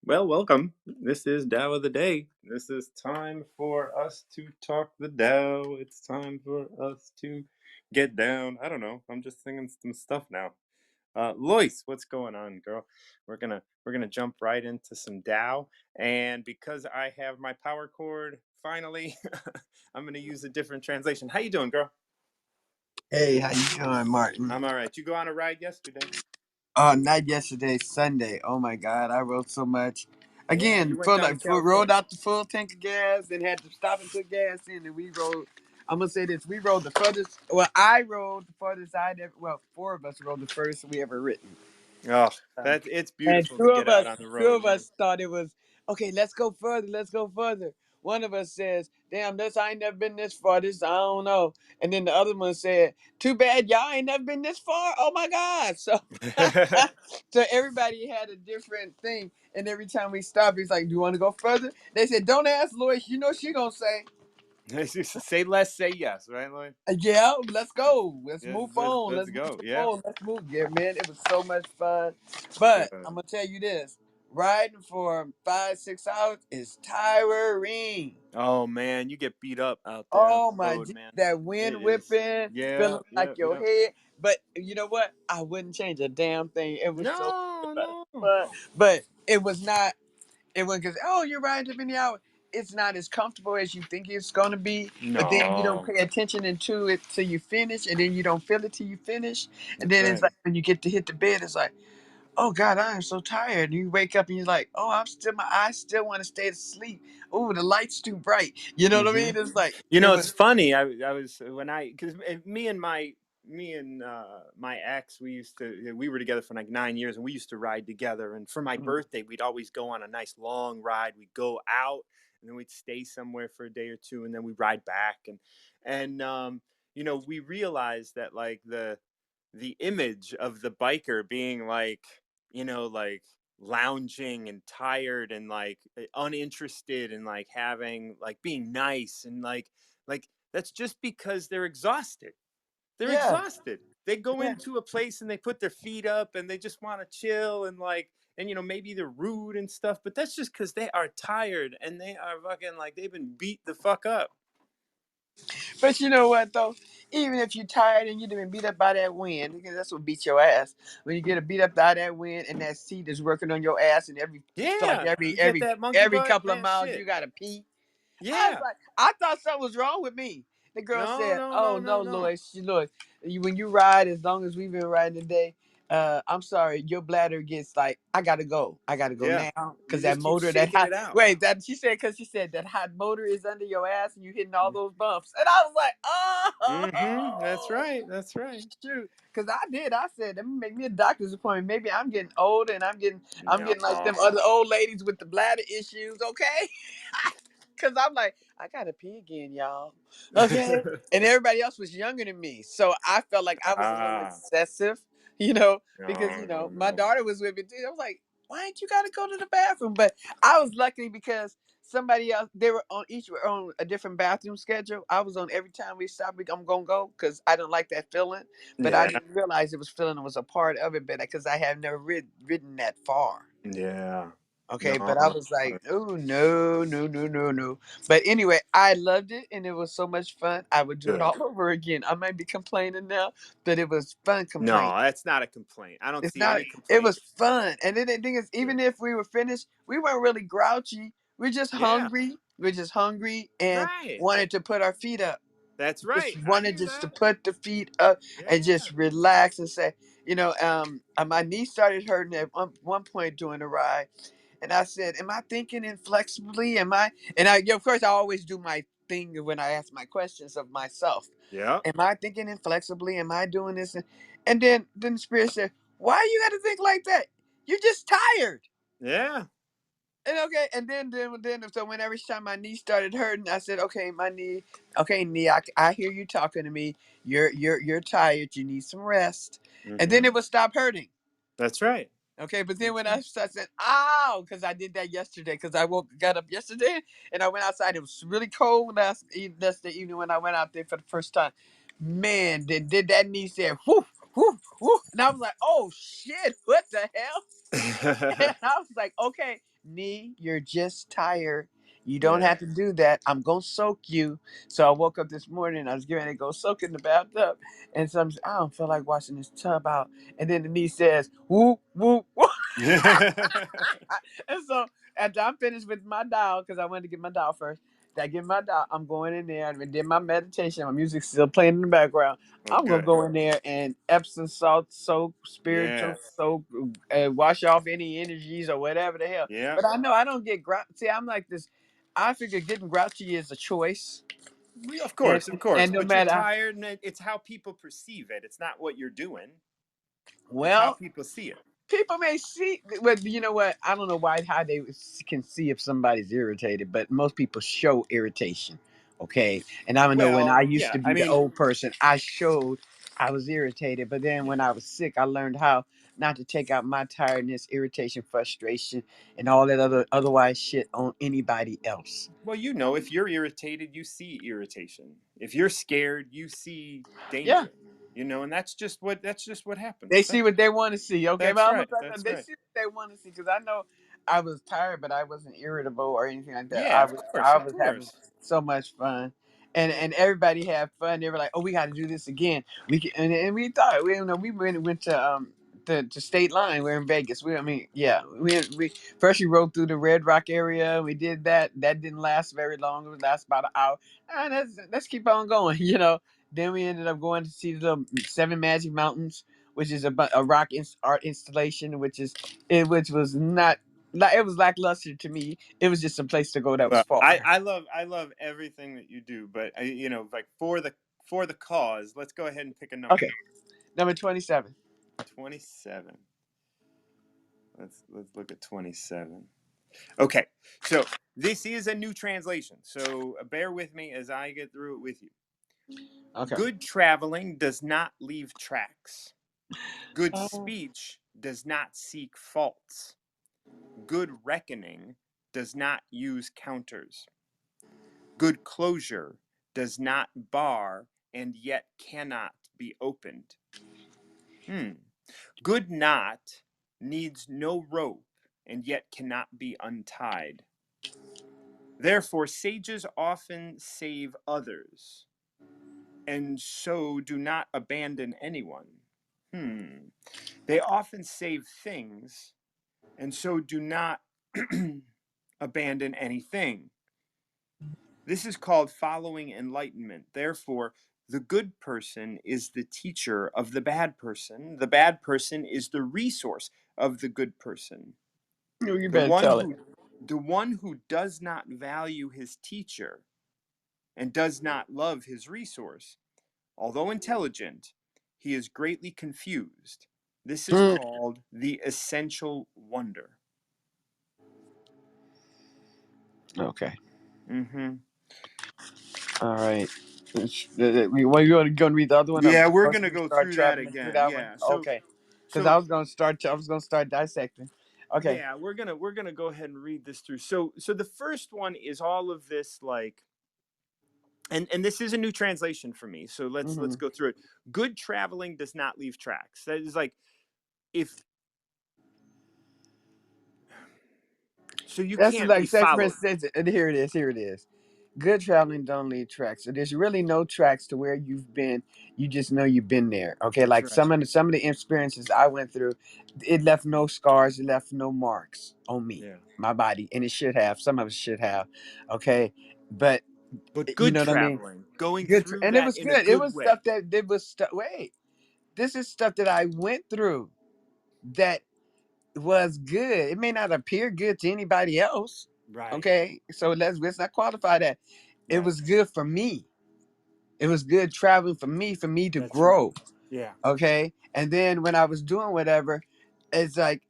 Well, welcome. This is Tao of the Day. This is time for us to talk the Tao. It's time for us to get down. I don't know. I'm just singing some stuff now. Lois, what's going on, girl? We're gonna jump right into some Tao, and because I have my power cord, finally, I'm gonna use a different translation. How you doing, girl? Hey, how you doing, Martin? I'm all right. You go on a ride yesterday? Not yesterday, Sunday. Oh my God, I rode so much. Yeah, Again, you went down to rode California. out the full tank of gas and had to stop and put gas in, and we rode. I'm gonna say this: we rode the furthest. Well, I rode the furthest I'd ever. Well, four of us rode the furthest we ever ridden. Oh, Uh, that it's and beautiful to get out on the two road, of man. us thought it was okay. Let's go further. Let's go further. One of us says, "Damn, this I ain't never been this far. This I don't know." And then the other one said, "Too bad y'all ain't never been this far. Oh my God!" So, so everybody had a different thing. And every time we stopped, he's like, "Do you want to go further?" They said, "Don't ask Lois. You know she gonna say." Say less, say yes, right, Lloyd? Yeah, let's go. Let's Yeah, move on. let's Let's go. move Yeah. on. Let's move. Yeah, man, it was so much fun. But I'm Good. gonna tell you this: riding for 5, 6 hours is tiring. Oh man, you get beat up out there on Oh the my, road, man. that wind It is. whipping, Yeah, feeling like yeah, your yeah. head. But you know what? I wouldn't change a damn thing. It was so No, much no. fun. But it was not. It wasn't because you're riding too many hours. It's not as comfortable as you think it's gonna be. But then you don't No. pay attention into it till you finish, and then you don't feel it till you finish. And That's then it's right. like when you get to hit the bed, it's like, oh God, I am so tired. And you wake up and you're like, oh, my eyes still want to stay asleep. Oh, the light's too bright. You know what I Hmm. mean? It's like You it know, was. it's funny. I was when I because me and my ex, we were together for like 9 years, and we used to ride together. And for my birthday, we'd always go on a nice long ride. We'd go out, and then we'd stay somewhere for a day or two, and then we'd ride back. And we realized that like the image of the biker being like, like lounging and tired and like uninterested and like having like being nice and like that's just because they're exhausted. They're Yeah, exhausted. They go yeah. into a place and they put their feet up and they just want to chill and like, and maybe they're rude and stuff, but that's just because they are tired and they are fucking like they've been beat the fuck up. But you know what though? Even if you're tired and you've been beat up by that wind, because that's what beats your ass. When you get beat up by that wind and that seat is working on your ass, and feel like Yeah, every you get every that monkey every butt, couple of man. miles you Shit. gotta pee. I was Yeah. like, I thought something was wrong with me. The girl No, said, no, "Oh no, no, no, no. Lois, look, when you ride, as long as we've been riding today, I'm sorry, your bladder gets like, I gotta go Yeah. now, You because that just keep motor, that shaking hot, it out. wait, that she said, because she said that hot motor is under your ass and you hitting all those bumps, and I was like, Mm-hmm. That's oh, right. That's right. shoot, because I said, let me make me a doctor's appointment. Maybe I'm getting old and I'm No. getting like them other old ladies with the bladder issues, okay? Cause I'm like, I gotta pee again, y'all. Okay. And everybody else was younger than me. So I felt like I was a little Ah. excessive, because No, no, my no. daughter was with me too. I was like, why ain't you gotta go to the bathroom? But I was lucky because somebody else, they were on each were on a different bathroom schedule. I was on every time we stopped, I'm gonna go because I don't like that feeling. But I Yeah. didn't realize it was feeling was a part of it, but because I have never ridden that far. Yeah. Okay, but I No. was like, oh no, no, no, no, no. But anyway, I loved it and it was so much fun. I would do it Good. all over again. I might be complaining now, but it was fun complaining. No, that's not a complaint. I don't It's see not, any it complaint. was fun. And then the thing is, Good. even if we were finished, we weren't really grouchy. We're just Yeah. hungry. We're just hungry and Right. wanted to put our feet up. That's Just right. I wanted hear just to that. put the feet up and Yeah. just relax and say, my knee started hurting at one point during the ride. And I said, am I thinking inflexibly? Am I? And of course, I always do my thing when I ask my questions of myself. Yeah. Am I thinking inflexibly? Am I doing this? And then the spirit said, why you got to think like that? You're just tired. Yeah. And okay, and then so when every time my knee started hurting, I said, okay, my knee, okay, knee, I hear you talking to me. You're tired. You need some rest. And then Mm-hmm. it would stop hurting. That's right. Okay, but then That's when right. I said, "Ow," because I did that yesterday, because got up yesterday, and I went outside. It was really cold that's the evening when I went out there for the first time. Man, did that knee say whoo, whoo, whoo, and I was like, "Oh shit, what the hell?" And I was like, "Okay." "Nee, you're just tired. You don't Yeah. have to do that. I'm gonna soak you." So I woke up this morning. I was getting ready to go soak in the bathtub, and so I don't feel like washing this tub out. And then the knee says, "Whoop whoop whoop." And so after I'm finished with my dial, because I wanted to get my dial first, I get my dial, I'm going in there and did my meditation. My music's still playing in the background. Oh, I'm gonna good. go in there and Epsom salt soak, spiritual Yeah. soak, wash off any energies or whatever the hell. Yeah. But I know I don't get See, I'm like this. I figure getting grouchy is a choice, Of course, of course. and no But you're matter tired, and it's how people perceive it. It's not what you're doing. It's how well, people see it. people may see, but you know what? I don't know how they can see if somebody's irritated, but most people show irritation. Okay, and I don't know, when I Well, used yeah. to I be the mean, old person, I showed I was irritated, but then yeah. when I was sick, I learned how not to take out my tiredness, irritation, frustration, and all that otherwise shit on anybody else. Well, if you're irritated, you see irritation. If you're scared, you see Yeah, danger. And that's just what they happens. see what they want to see. Okay, but That's I'm gonna right. tell them That's they right. see what they want to see, because I know I was tired, but I wasn't irritable or anything like that. Yeah, I of was course, I of was having course. so much fun, and everybody had fun. They were like, "Oh, we got to do this again." We can, and we thought we went to State Line. We're in Vegas. We first we rode through the Red Rock area. We did that. That didn't last very long. It would last about an hour. And let's keep on going. Then we ended up going to see the Seven Magic Mountains, which is a rock art installation, which was not like, it was lackluster to me. It was just a place to go that was Well, far. I love everything that you do, but like for the cause, let's go ahead and pick a number. Okay, number 27. 27. Let's look at 27. Okay, so this is a new translation, so bear with me as I get through it with you. Okay. Good traveling does not leave tracks. Good Oh. speech does not seek faults. Good reckoning does not use counters. Good closure does not bar and yet cannot be opened. Good knot needs no rope and yet cannot be untied. Therefore, sages often save others, and so do not abandon anyone. They often save things, and so do not abandon anything. This is called following enlightenment. Therefore, the good person is the teacher of the bad person. The bad person is the resource of the good person. You The better one tell it. who the one who does not value his teacher and does not love his resource, although intelligent, he is greatly confused. This is Hmm. called the essential wonder. Okay. Mm-hmm. All right. Well, you want to read the other one? Yeah, we're Or should gonna we go start through that traveling through again. that one? Yeah. So Okay. Because so I was gonna start dissecting. Okay. yeah, we're gonna go ahead and read this through. So the first one is all of this, like, and this is a new translation for me. So let's Hmm. go through it. Good traveling does not leave tracks. That is like, if so you That's can't be like, say for followed. instance, and here it is. Here it is. Good traveling don't leave tracks. So there's really no tracks to where you've been. You just know you've been there. Okay, That's like right. some of the experiences I went through, it left no scars. It left no marks on me, Yeah. my body, and it should have. Some of it should have. Okay, but But you good know what I mean. traveling, going Good, through and it that was in a good. It good was stuff way. that it was stuff. Wait, this is stuff that I went through that was good. It may not appear good to anybody else. Right. Okay, so let's not qualify that. It Right. was good for me. It was good traveling for me to That's right. grow. Yeah. Okay, and then when I was doing whatever, it's like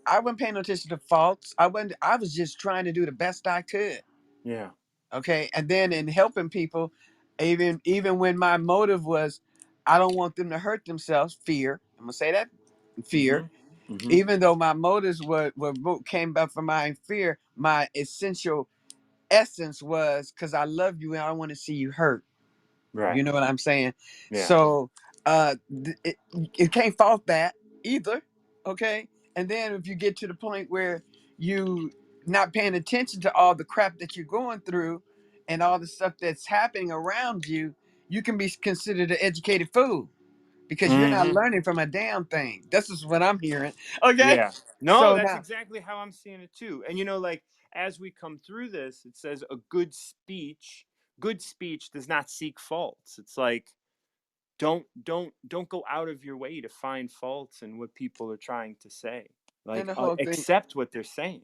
I wasn't paying no attention to faults. I wasn't. I was just trying to do the best I could. Yeah. Okay, and then in helping people, even when my motive was, I don't want them to hurt themselves. Fear. I'm gonna say that. Fear. Mm-hmm. Mm-hmm. Even though my motives were came back from my fear, my essential essence was because I love you and I don't want to see you hurt. Right. You know what I'm saying? Yeah. So it can't fault that either. Okay. And then if you get to the point where you not paying attention to all the crap that you're going through and all the stuff that's happening around you, you can be considered an educated fool because you're not Hmm. learning from a damn thing. This is what I'm hearing. Okay. Yeah. No, So that's now, exactly how I'm seeing it too. And like as we come through this, it says a good speech does not seek faults. It's like don't go out of your way to find faults in what people are trying to say. and Like the whole thing, accept what they're saying.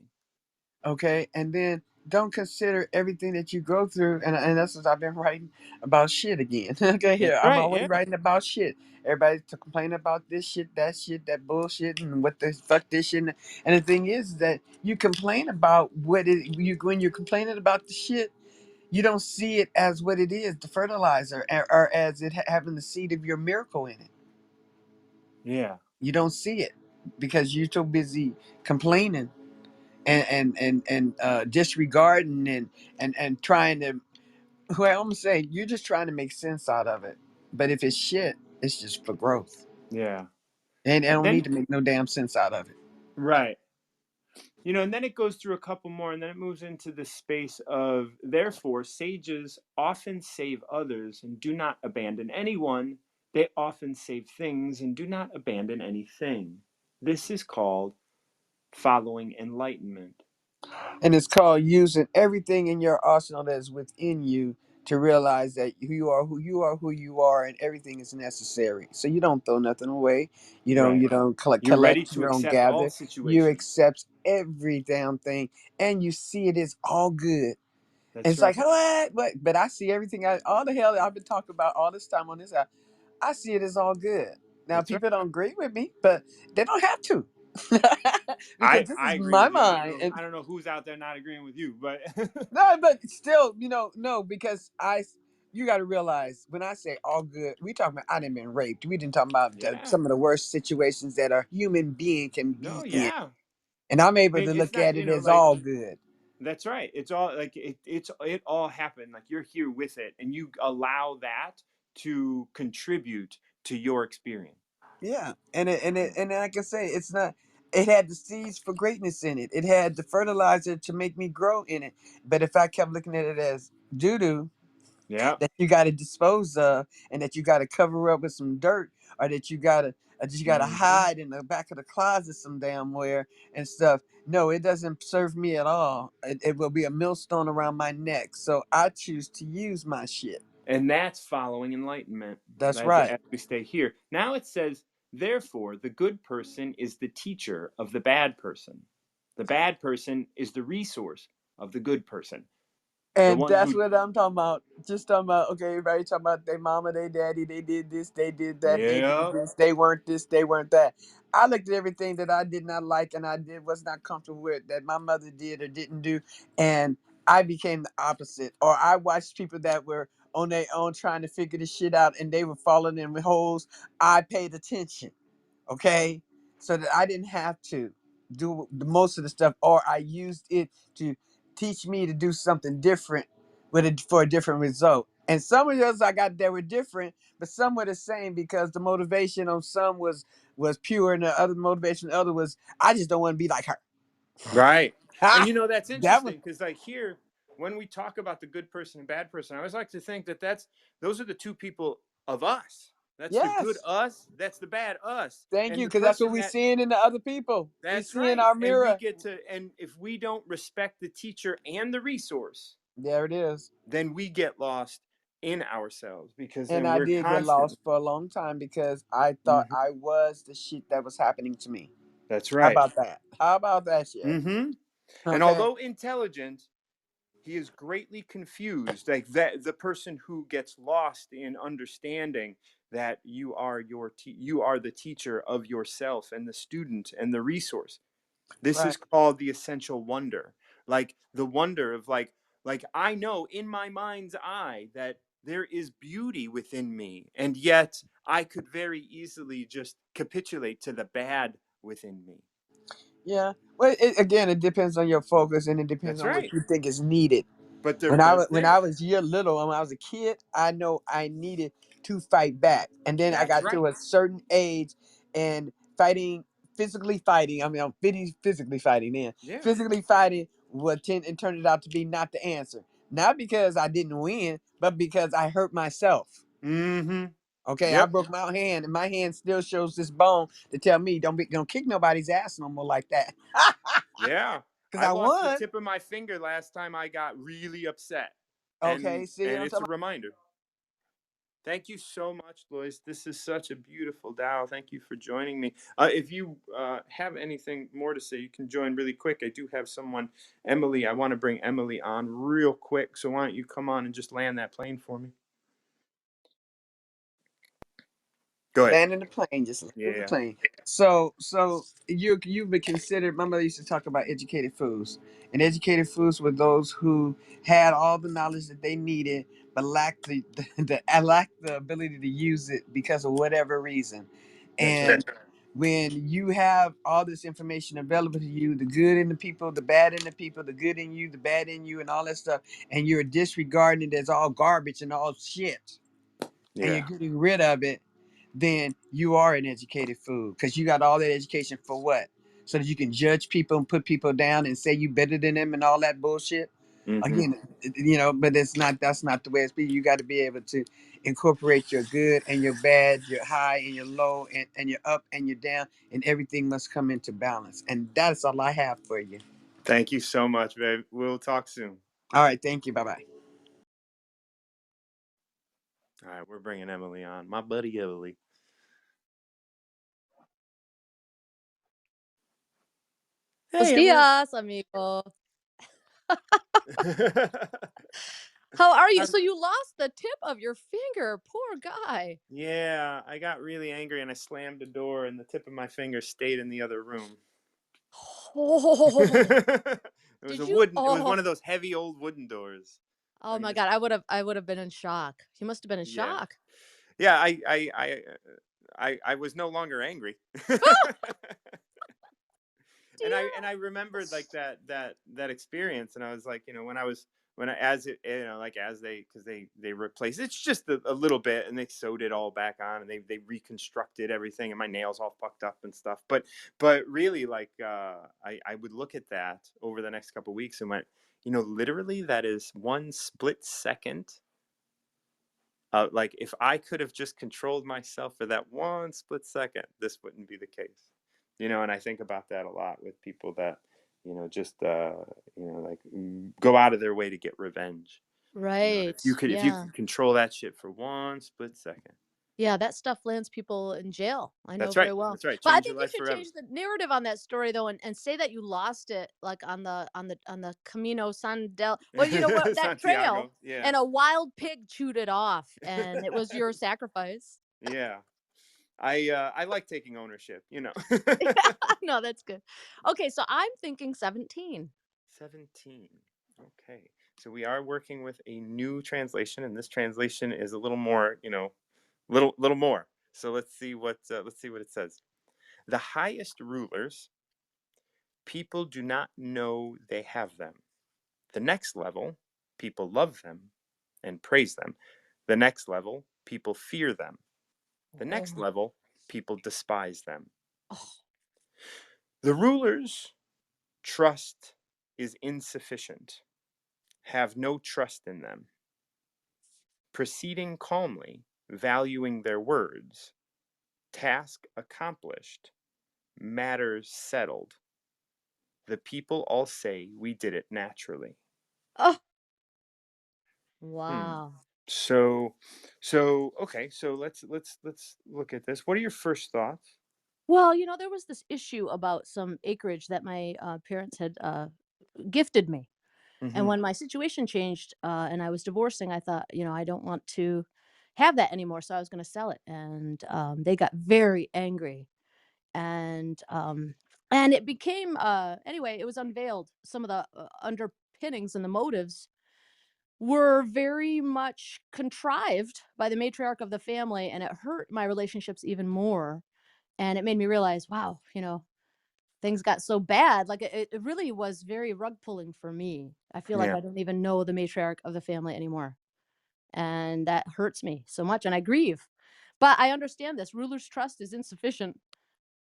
okay, and then don't consider everything that you go through, and that's what I've been writing about shit again. Okay, That's here I'm right. always Yeah. writing about shit. Everybody to complain about this shit, that bullshit, and what the fuck this shit. And the thing is that you complain about what it you when you're complaining about the shit, you don't see it as what it is, the fertilizer, or as it having the seed of your miracle in it. Yeah. You don't see it because you're so busy complaining and disregarding and trying to, well, I'm gonna say you're just trying to make sense out of it. But if it's shit, it's just for growth. Yeah. And I And don't then need to make no damn sense out of it. right. And then it goes through a couple more, and then it moves into the space of, therefore, sages often save others and do not abandon anyone. They often save things and do not abandon anything. This is called following enlightenment. And it's called using everything in your arsenal that is within you to realize that who you are, and everything is necessary. So you don't throw nothing away. Right. You don't You're ready collect. You to don't accept all gather. You situations. accept every damn thing, and you see it as all good. And That's it's like, right. what? But I see everything. All the hell I've been talking about all this time on this app, I see it as all good. Now That's right. people don't agree with me, but they don't have to, because this I is agree my with you. mind. And I don't know who's out there not agreeing with you, but no, but still, no, because you got to realize when I say all good, we talking about I didn't been raped. We didn't talk about yeah. some of the worst situations that a human being can No, be in, yeah. and I'm able to It's look not, at it as like all good. that's right. It's all like it all happened. Like you're here with it and you allow that to contribute to your experience. Yeah, and like I say, it's not. It had the seeds for greatness in it. It had the fertilizer to make me grow in it. But if I kept looking at it as doo doo Yeah. that you got to dispose of, and that you got to cover up with some dirt, or that you got to Hmm. hide in the back of the closet some damn where and stuff. No, it doesn't serve me at all. It will be a millstone around my neck. So I choose to use my shit. And that's following enlightenment That's right. as we stay here. Now it says, therefore, the good person is the teacher of the bad person. The bad person is the resource of the good person. The And one that's who, what I'm talking about. Just talking about, okay, everybody talking about their mama, their daddy, they did this, they did that, they did yeah, this, they weren't this, they weren't that. I looked at everything that I did not like and I did was not comfortable with that my mother did or didn't do, and I became the opposite. Or I watched people that were on their own trying to figure this shit out and they were falling in holes. I paid attention, okay, so that I didn't have to do the most of the stuff, or I used it to teach me to do something different with it for a different result. And some of those I got that were different, but some were the same because the motivation on some was pure, and the other motivation, the other was I just don't want to be like her. right. And Ha! that's That was interesting because like here, when we talk about the good person and bad person, I always like to think that those are the two people of us. That's the good yes. us. That's the bad us. Thank And you, the because that's what person we that seeing in the other people. We that's see in right. our And we mirror. get to, and if we don't respect the teacher and the resource, There it is. then we get lost in ourselves because And then I we're did get constantly. lost for a long time because I thought Mhm. I was the shit that was happening to me. That's How right. about that? How about that shit? Hmm. And Okay. although intelligent, he is greatly confused, like that the person who gets lost in understanding that you are the teacher of yourself and the student and the resource. This Right. is called the essential wonder, like the wonder of like I know in my mind's eye that there is beauty within me, and yet I could very easily just capitulate to the bad within me. Yeah. Well, again, it depends on your focus and it depends That's on what right. you think is needed. But they're When I was both when I there. was year little and when I was a kid, I know I needed to fight back. And then I That's got right. to a certain age and fighting, physically fighting. I mean, I'm physically fighting then. Yeah. Physically fighting it turned out to be not the answer. Not because I didn't win, but because I hurt myself. Mm-hmm. Okay, I Yep. broke my hand, and my hand still shows this bone to tell me don't kick nobody's ass no more like that. Yeah. Because I I lost the won. tip of my finger last time I got really upset. Okay, see And what I'm it's a talking reminder. Thank you so much, Lois. This is such a beautiful Dow. Thank you for joining me. If you have anything more to say, you can join really quick. I do have someone, Emily. I want to bring Emily on real quick. So why don't you come on and just land that plane for me? Go ahead. landing the plane, just landing the Yeah. plane. So you've been considered. My mother used to talk about educated fools, and educated fools were those who had all the knowledge that they needed, but lacked lacked the ability to use it because of whatever reason. That's right. And when you have all this information available to you, the good in the people, the bad in the people, the good in you, the bad in you, and all that stuff, and you're disregarding it as all garbage and all shit, and you're Yeah. getting rid of it, then you are an educated fool because you got all that education for what? So that you can judge people and put people down and say you better than them and all that bullshit. Mm-hmm. Again, but it's not. That's not the way it's be. You got to be able to incorporate your good and your bad, your high and your low, and your up and your down, and everything must come into balance. And that's all I have for you. Thank you so much, babe. We'll talk soon. All right, thank you. Bye bye. All right, we're bringing Emily on. My buddy Emily. Buenos Hey, Emily. dias, amigo. How are you? I'm So you lost the tip of your finger. Poor guy. Yeah, I got really angry and I slammed the door, and the tip of my finger stayed in the other room. Oh, it was did a you? wooden. It was one Oh, of those heavy old wooden doors. oh I my just God. I would have been in shock. You must have been in Yeah, shock. yeah. I was no longer angry. And I Dear. remembered like that experience, and I was like, when I was when I as it like as they because they replaced it's just a little bit, and they sewed it all back on, and they reconstructed everything, and my nails all fucked up and stuff. But really, like, I would look at that over the next couple of weeks and went, literally that is one split second. Like, if I could have just controlled myself for that one split second, this wouldn't be the case. And I think about that a lot with people that, just like, go out of their way to get revenge. And Right. if you Yeah. could control that shit for one split second. Yeah, that stuff lands people in jail. I know That's very right. well. That's right. But I Change your think you life should forever. change the narrative on that story though, and say that you lost it like on the Camino San del, well, you know what, that trail, Santiago. Yeah. and a wild pig chewed it off and it was your sacrifice. Yeah. I like taking ownership. No, that's good. Okay, so I'm thinking 17. 17. Okay. So we are working with a new translation, and this translation is a little more, little more. So let's see what it says. The highest rulers, people do not know they have them. The next level, people love them and praise them. The next level, people fear them. The next Oh. level, people despise them. Oh. The rulers' trust is insufficient, have no trust in them. Proceeding calmly, valuing their words, task accomplished, matters settled. The people all say we did it naturally. Oh, Hmm. wow. So okay. So let's look at this. What are your first thoughts? Well, there was this issue about some acreage that my parents had gifted me. And Mm-hmm. when my situation changed, and I was divorcing, I thought, I don't want to have that anymore. So I was going to sell it. And they got very angry. And it became, anyway, it was unveiled. Some of the underpinnings and the motives were very much contrived by the matriarch of the family. And it hurt my relationships even more. And it made me realize, wow, things got so bad. Like it really was very rug pulling for me. I feel like Yeah. I don't even know the matriarch of the family anymore. And that hurts me so much. And I grieve. But I understand this. Ruler's trust is insufficient.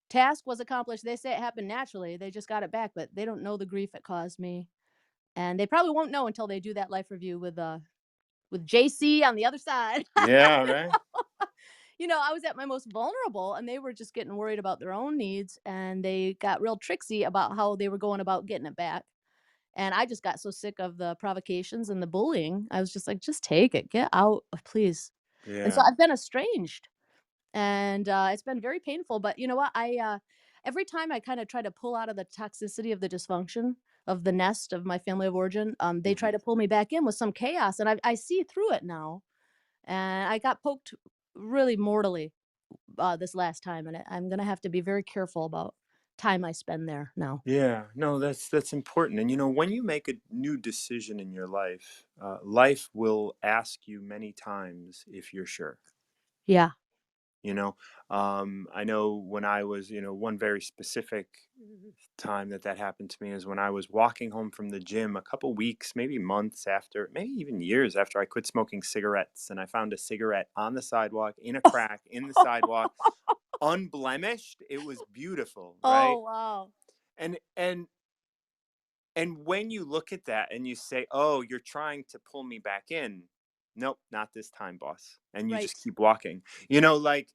Task was accomplished. They say it happened naturally. They just got it back, but they don't know the grief it caused me. And they probably won't know until they do that life review with JC on the other side. Yeah, right. I was at my most vulnerable and they were just getting worried about their own needs and they got real tricksy about how they were going about getting it back. And I just got so sick of the provocations and the bullying. I was just like, just take it, get out, please. And so Yeah. I've been estranged and it's been very painful. But you know what? Every time I kind of try to pull out of the toxicity of the dysfunction of the nest of my family of origin, they Mhm. try to pull me back in with some chaos, and I see through it now. And I got poked really mortally this last time, and I'm gonna have to be very careful about time I spend there now. Yeah, no, that's important. And when you make a new decision in your life, life will ask you many times if you're sure. Yeah. You know, I know when I was, one very specific time that happened to me is when I was walking home from the gym a couple weeks, maybe months after, maybe even years after I quit smoking cigarettes, and I found a cigarette on the sidewalk in a crack in the sidewalk, unblemished. It was beautiful, right? Oh, wow. And when you look at that and you say, "Oh, you're trying to pull me back in." Nope, not this time, boss. And you just Right. keep walking. Like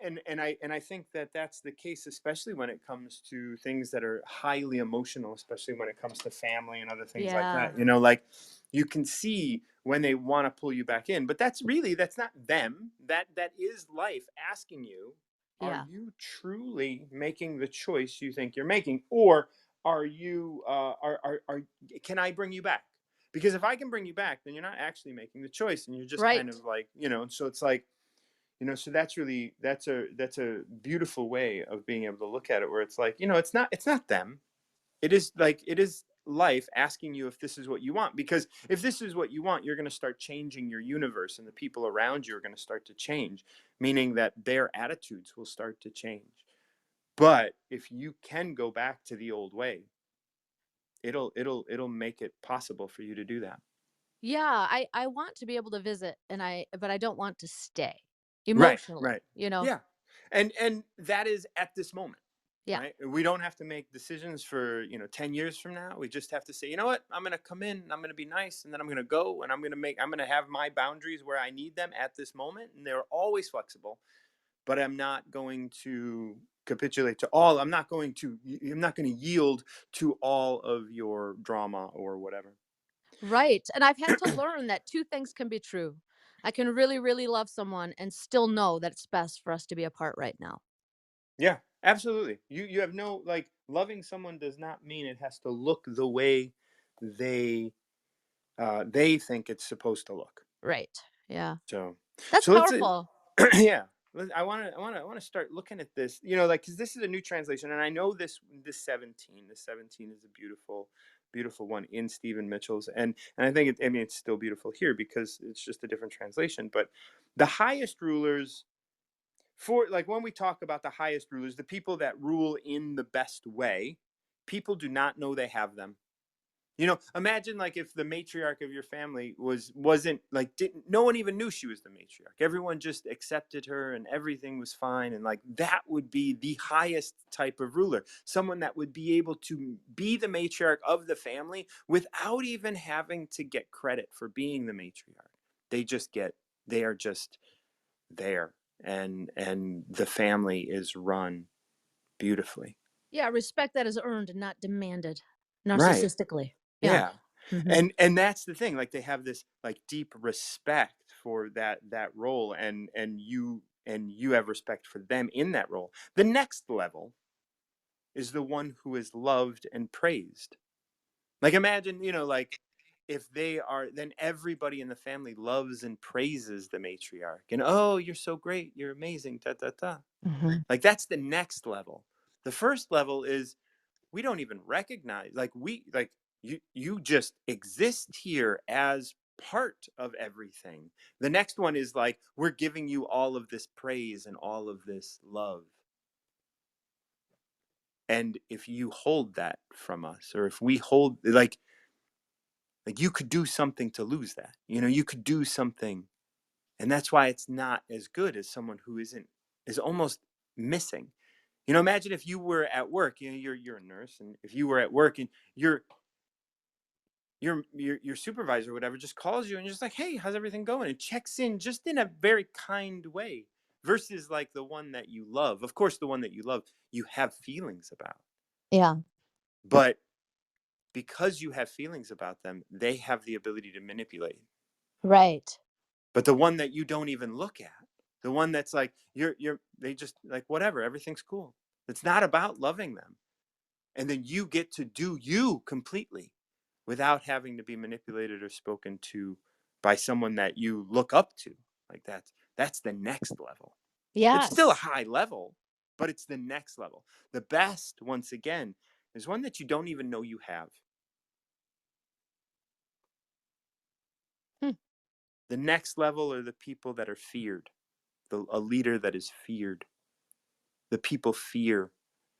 and I think that that's the case, especially when it comes to things that are highly emotional, especially when it comes to family and other things like Yeah. that. Like you can see when they want to pull you back in, but that's not them. That is life asking you, are Yeah. you truly making the choice you think you're making, or are you are can I bring you back? Because if I can bring you back, then you're not actually making the choice, and you're just kind Right. of like, and so it's like, so that's a beautiful way of being able to look at it, where it's like, it's not them. It is life asking you if this is what you want, because if this is what you want, you're going to start changing your universe, and the people around you are going to start to change, meaning that their attitudes will start to change. But if you can go back to the old way, it'll make it possible for you to do that. Yeah, I want to be able to visit but I don't want to stay Right, emotionally, right. you know? Yeah. And that is at this moment, Yeah. right? We don't have to make decisions for, 10 years from now. We just have to say, you know what? I'm going to come in, I'm going to be nice, and then I'm going to go, and I'm going to have my boundaries where I need them at this moment, and they're always flexible, but I'm not going to capitulate to all. I'm not going to yield to all of your drama or whatever. Right. And I've had to learn that two things can be true. I can really, really love someone and still know that it's best for us to be apart right now. Yeah, absolutely. You have no, like, loving someone does not mean it has to look the way they they think it's supposed to look. Right. Yeah. So That's so let's powerful. yeah. I want to start looking at this, like, because this is a new translation, and I know this 17 is a beautiful one in Stephen Mitchell's, and I think it's still beautiful here because it's just a different translation. But the highest rulers, for, like, when we talk about the highest rulers, the people that rule in the best way, people do not know they have them. Imagine, like, if the matriarch of your family wasn't, like, didn't no one even knew she was the matriarch. Everyone just accepted her and everything was fine, and, like, that would be the highest type of ruler. Someone that would be able to be the matriarch of the family without even having to get credit for being the matriarch. They are just there, and the family is run beautifully. Yeah, respect that is earned and not demanded Right. narcissistically. Yeah. Yeah. Mhm. And that's the thing, like, they have this, like, deep respect for that role, and you have respect for them in that role. The next level is the one who is loved and praised. Like, imagine, like, if they are, then everybody in the family loves and praises the matriarch, and, oh, you're so great, you're amazing, ta ta ta. Mhm. Like, that's the next level. The first level is, we don't even recognize, like, you just exist here as part of everything. The next one is like, we're giving you all of this praise and all of this love. And if you hold that from us, or if we hold, like you could do something to lose that. You could do something, and that's why it's not as good as someone who is almost missing. Imagine if you were at work, you're a nurse, and if you were at work and you're your supervisor or whatever just calls you and just like, hey, how's everything going, and checks in just in a very kind way, versus like the one that you love. Of course, the one that you love, you have feelings about, Yeah. but because you have feelings about them, they have the ability to manipulate. Right. But the one that you don't even look at, the one that's like, they just like, whatever, everything's cool. It's not about loving them. And then you get to do you completely without having to be manipulated or spoken to by someone that you look up to. Like that's the next level. It's still a Yes. high level, but it's the next level. The best, once again, is one that you don't even know you have. Hmm. The next level are the people that are feared. A leader that is feared. The people fear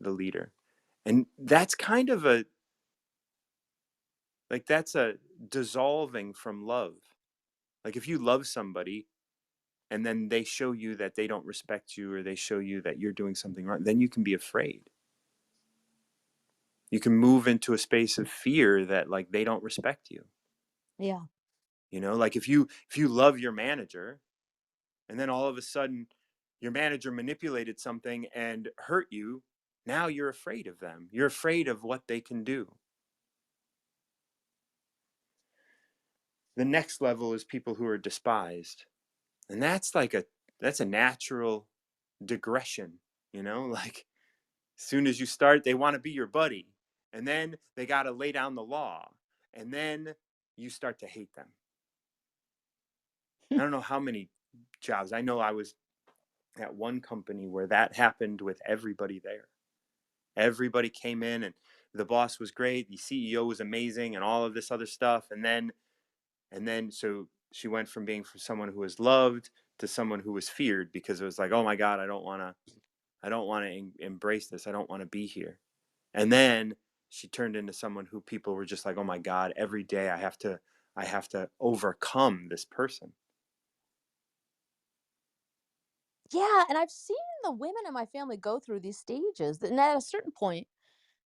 the leader. And that's kind of a, like, that's a dissolving from love. Like, if you love somebody and then they show you that they don't respect you, or they show you that you're doing something wrong, then you can be afraid. You can move into a space of fear that, like, they don't respect you. Yeah. Like, if you love your manager and then all of a sudden your manager manipulated something and hurt you, now you're afraid of them. You're afraid of what they can do. The next level is people who are despised. And that's a natural digression, like, as soon as you start, they want to be your buddy, and then they got to lay down the law, and then you start to hate them. I don't know how many jobs. I know I was at one company where that happened with everybody there. Everybody came in and the boss was great, the CEO was amazing, and all of this other stuff, and then so she went from being from someone who was loved to someone who was feared, because it was like, oh my God, I don't want to embrace this. I don't want to be here. And then she turned into someone who people were just like, oh my God, every day I have to overcome this person. Yeah, and I've seen the women in my family go through these stages, and at a certain point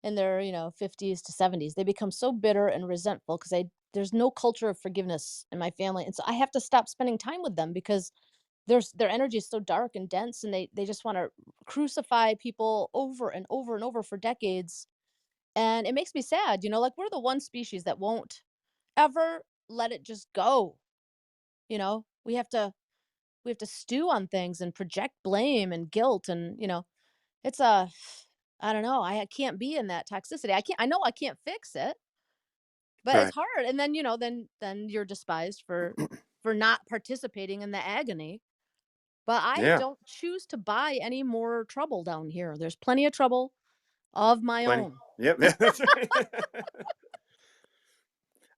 in their, 50s to 70s, they become so bitter and resentful because there's no culture of forgiveness in my family, and so I have to stop spending time with them because their energy is so dark and dense, and they just want to crucify people over and over and over for decades, and it makes me sad. Like, we're the one species that won't ever let it just go. We have to stew on things and project blame and guilt, and it's a I don't know. I can't be in that toxicity. I know I can't fix it, but it's Right. hard. And then, then you're despised for not participating in the agony. But I Yeah. don't choose to buy any more trouble down here. There's plenty of trouble of my Plenty. own. Yep. That's right.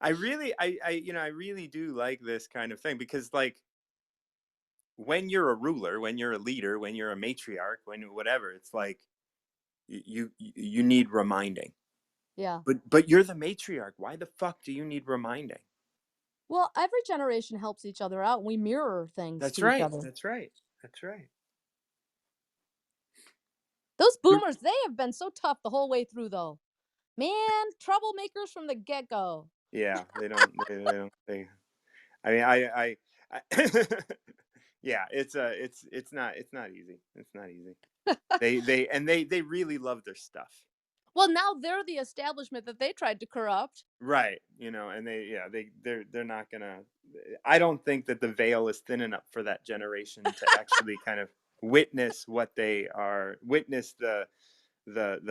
I really do like this kind of thing, because, like, when you're a ruler, when you're a leader, when you're a matriarch, when whatever, it's like you need reminding. Yeah. But you're the matriarch. Why the fuck do you need reminding? Well, every generation helps each other out. We mirror things That's to each right. other. That's right. That's right. Those The- boomers, they have been so tough the whole way through, though. Man, troublemakers from the get go. yeah, they don't. They don't. I mean, I yeah, it's not easy. It's not easy. They really love their stuff. Well, now they're the establishment that they tried to corrupt. Right. And they're not gonna. I don't think that the veil is thin enough for that generation to actually kind of witness the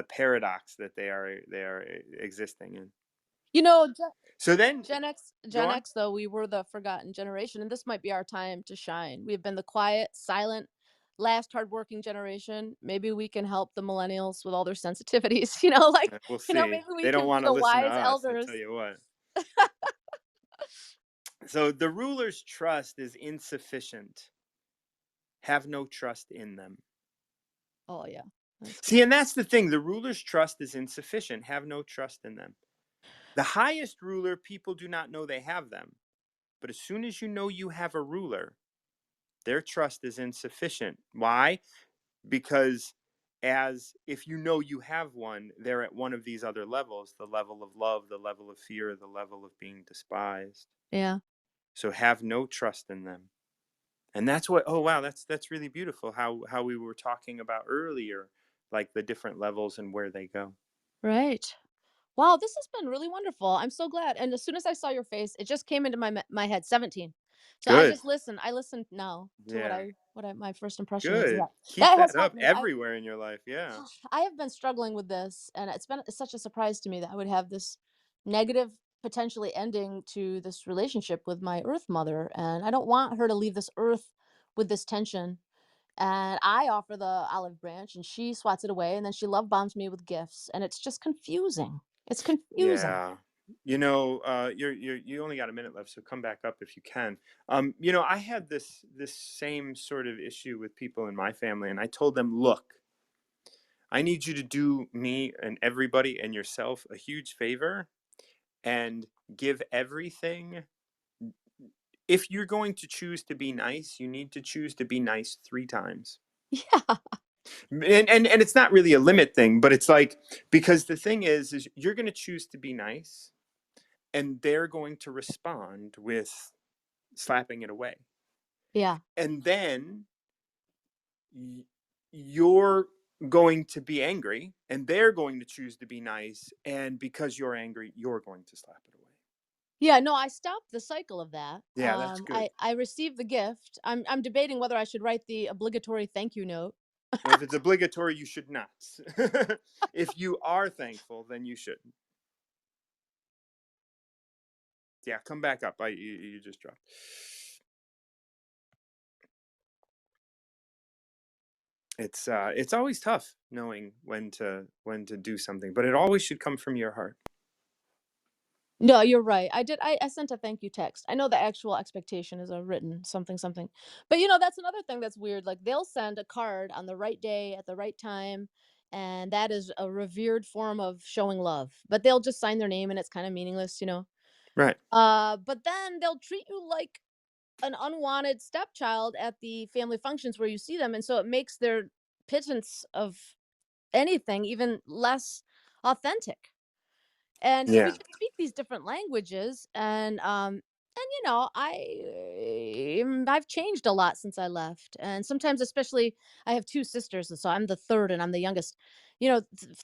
paradox that they are existing in. You know, Gen, So then, Gen X, go Gen on. X, though, we were the forgotten generation, and this might be our time to shine. We've been the quiet, silent, last hardworking generation. Maybe we can help the millennials with all their sensitivities. We'll see. Maybe we They don't can be want to the listen to wise us, I tell elders. you what. So the ruler's trust is insufficient. Have no trust in them. Oh yeah, that's See, good. and that's the thing. The ruler's trust is insufficient. Have no trust in them. The highest ruler, people do not know they have them. But as soon as you know you have a ruler, their trust is insufficient. Why? Because as if you know you have one, they're at one of these other levels, the level of love, the level of fear, the level of being despised. Yeah. So have no trust in them. And that's what, oh wow, that's really beautiful how we were talking about earlier, like the different levels and where they go. Right. Wow, this has been really wonderful. I'm so glad. And as soon as I saw your face, it just came into my head, 17. So I Good. just listened. I listened now to Yeah. what I my first impression is. Good. Yeah. Keep That has that up helped me. everywhere in your life. Yeah. I have been struggling with this, and it's such a surprise to me that I would have this negative potentially ending to this relationship with my earth mother, and I don't want her to leave this earth with this tension. And I offer the olive branch, and she swats it away, and then she love bombs me with gifts, and it's just confusing. It's confusing. Yeah. You only got a minute left, so come back up if you can. I had this same sort of issue with people in my family, and I told them, look, I need you to do me and everybody and yourself a huge favor and give everything. If you're going to choose to be nice, you need to choose to be nice 3 times. Yeah, And it's not really a limit thing, but it's like, because the thing is you're going to choose to be nice, and they're going to respond with slapping it away. yeah, And then you're going to be angry, and they're going to choose to be nice, and because you're angry, you're going to slap it away. yeah. No, I stopped the cycle of that. Yeah, that's good. I received the gift. I'm debating whether I should write the obligatory thank you note. If it's obligatory, you should not. If you are thankful, then you should. Yeah, come back up. You just dropped. It's always tough knowing when to do something, but it always should come from your heart. No, you're right. I sent a thank you text. I know the actual expectation is a written something something. But that's another thing that's weird. Like they'll send a card on the right day at the right time, and that is a revered form of showing love. But they'll just sign their name and it's kind of meaningless. Right. But then they'll treat you like an unwanted stepchild at the family functions where you see them, and so it makes their pittance of anything even less authentic. And so we Yeah. can speak these different languages, and I've changed a lot since I left. And sometimes, especially, I have two sisters, and so I'm the third and I'm the youngest.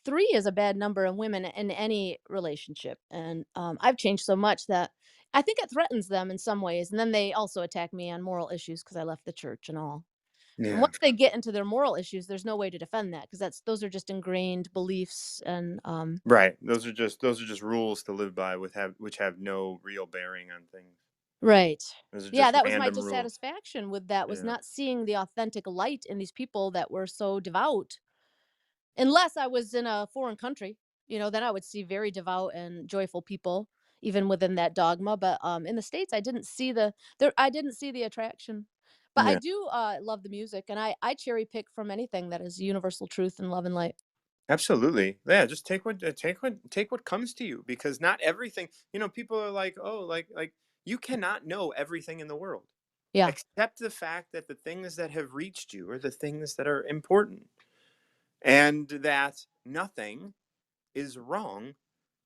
Three is a bad number in women in any relationship, and I've changed so much that I think it threatens them in some ways. And then they also attack me on moral issues because I left the church and all. And Yeah. once they get into their moral issues, there's no way to defend that because those are just ingrained beliefs and Right. Those are just rules to live by, which have no real bearing on things. right. Those are Yeah, just that was my random rules. dissatisfaction with that, was Yeah. not seeing the authentic light in these people that were so devout. Unless I was in a foreign country, then I would see very devout and joyful people even within that dogma. But in the States, I didn't see the attraction. But I Yeah. do love the music, and I cherry pick from anything that is universal truth and love and light. Absolutely. Yeah, just take what comes to you, because not everything, people are like, "Oh, like you cannot know everything in the world." Yeah. Accept the fact that the things that have reached you are the things that are important, and that nothing is wrong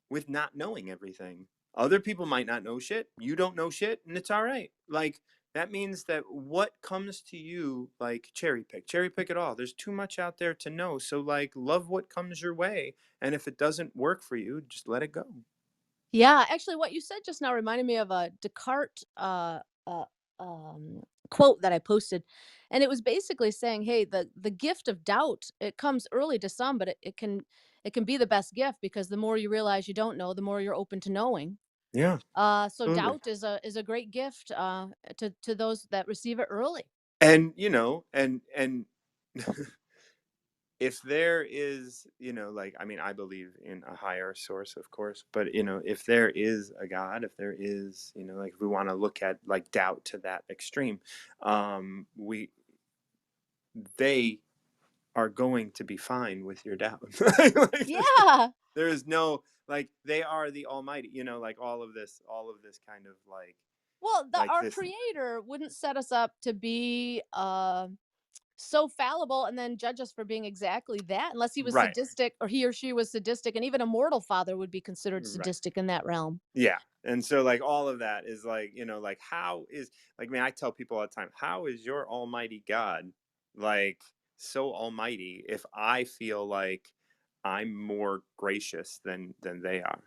with not knowing everything. Other people might not know shit. You don't know shit, and it's all right. Like, that means that what comes to you, like, cherry pick it all. There's too much out there to know. So, like, love what comes your way. And if it doesn't work for you, just let it go. Yeah, actually, what you said just now reminded me of a Descartes uh, um, quote that I posted, and it was basically saying, "Hey, the gift of doubt, it comes early to some, but it can be the best gift because the more you realize you don't know, the more you're open to knowing. Yeah, So absolutely. doubt is a great gift to those that receive it early. And, and if there is, like, I mean, I believe in a higher source, of course, but, if there is a God, if there is, like, if we want to look at, like, doubt to that extreme, we they are going to be fine with your doubt. Like, Yeah. there is no, like, they are the almighty, like, all of this kind of, like Well, like our this. Creator wouldn't set us up to be so fallible and then judge us for being exactly that, unless he was Right. sadistic, or he or she was sadistic, and even a mortal father would be considered Right. sadistic in that realm. Yeah. And so like all of that is like, like how is like, man, I tell people all the time, how is your almighty God like so almighty if I feel like I'm more gracious than they are?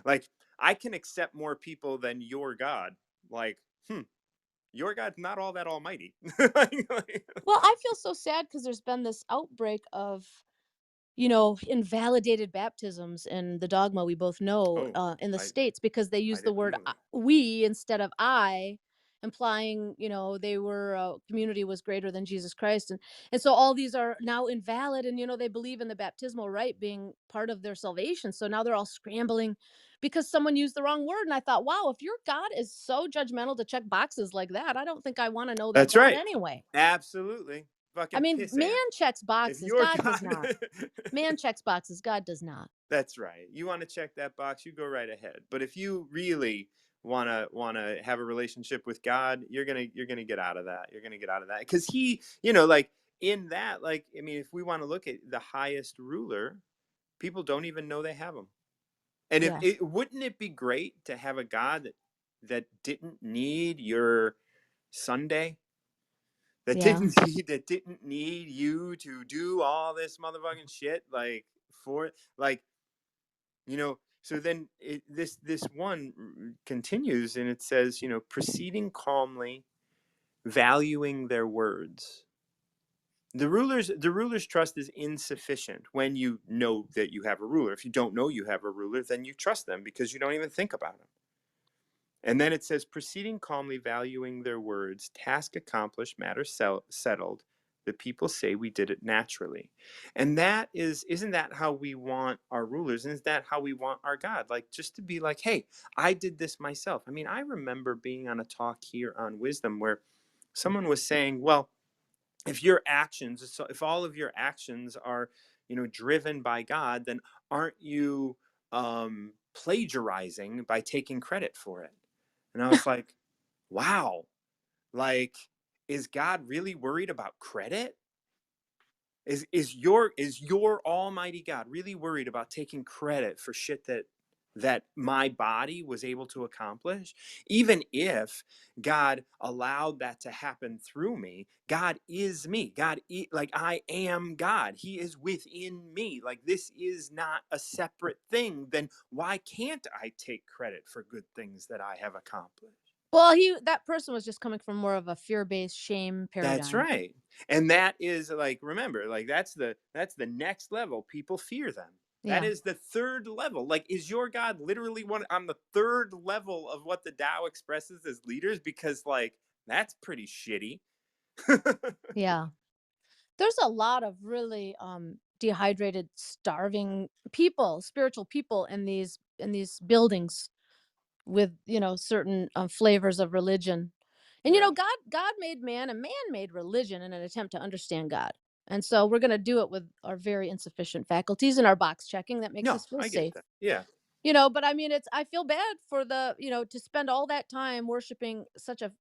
Like I can accept more people than your God. Like, your God's not all that almighty. Well, I feel so sad because there's been this outbreak of, invalidated baptisms in the dogma we both know, Oh, in the I States, because they I use the didn't word know that. we instead of I, implying, they were, community was greater than Jesus Christ. And so all these are now invalid. And, they believe in the baptismal rite being part of their salvation. So now they're all scrambling because someone used the wrong word. And I thought, wow, if your God is so judgmental to check boxes like that, I don't think I want to know that That's God right. anyway. Absolutely. I Fucking mean, man pissant. checks If boxes, your God does God not. Man checks boxes, God does not. That's right. You want to check that box, you go right ahead. But if you really want to have a relationship with God, you're gonna get out of that. You're gonna get out of that because he, like in that, like I mean, if we want to look at the highest ruler, people don't even know they have him. And if Yeah. it wouldn't it be great to have a God that didn't need your Sunday, that Yeah. didn't need you to do all this motherfucking shit, like for like so then this one continues and it says, proceeding calmly, valuing their words. The ruler's trust is insufficient when you know that you have a ruler. If you don't know you have a ruler, then you trust them because you don't even think about them. And then it says, proceeding calmly, valuing their words, task accomplished, matter settled. The people say we did it naturally. And isn't that how we want our rulers? Isn't that how we want our God? Like, just to be like, hey, I did this myself. I mean, I remember being on a talk here on Wisdom where someone was saying, well, if all of your actions are, driven by God, then aren't you plagiarizing by taking credit for it? And I was like, wow, like, is God really worried about credit? Is your almighty God really worried about taking credit for shit that my body was able to accomplish? Even if God allowed that to happen through me, God is me. Like I am God. He is within me. Like this is not a separate thing. Then why can't I take credit for good things that I have accomplished? Well, that person was just coming from more of a fear-based shame That's paradigm. right. And that is like, remember, like that's the next level. People fear them. That Yeah. is the third level. Like, is your God literally on the third level of what the Tao expresses as leaders? Because like that's pretty shitty. Yeah. There's a lot of really dehydrated, starving people, spiritual people in these buildings with, certain flavors of religion. And Yeah, God made man and man made religion in an attempt to understand God. And so we're going to do it with our very insufficient faculties and our box checking that makes no, us feel I get safe. that. Yeah, But I mean, I feel bad for the, to spend all that time worshiping such a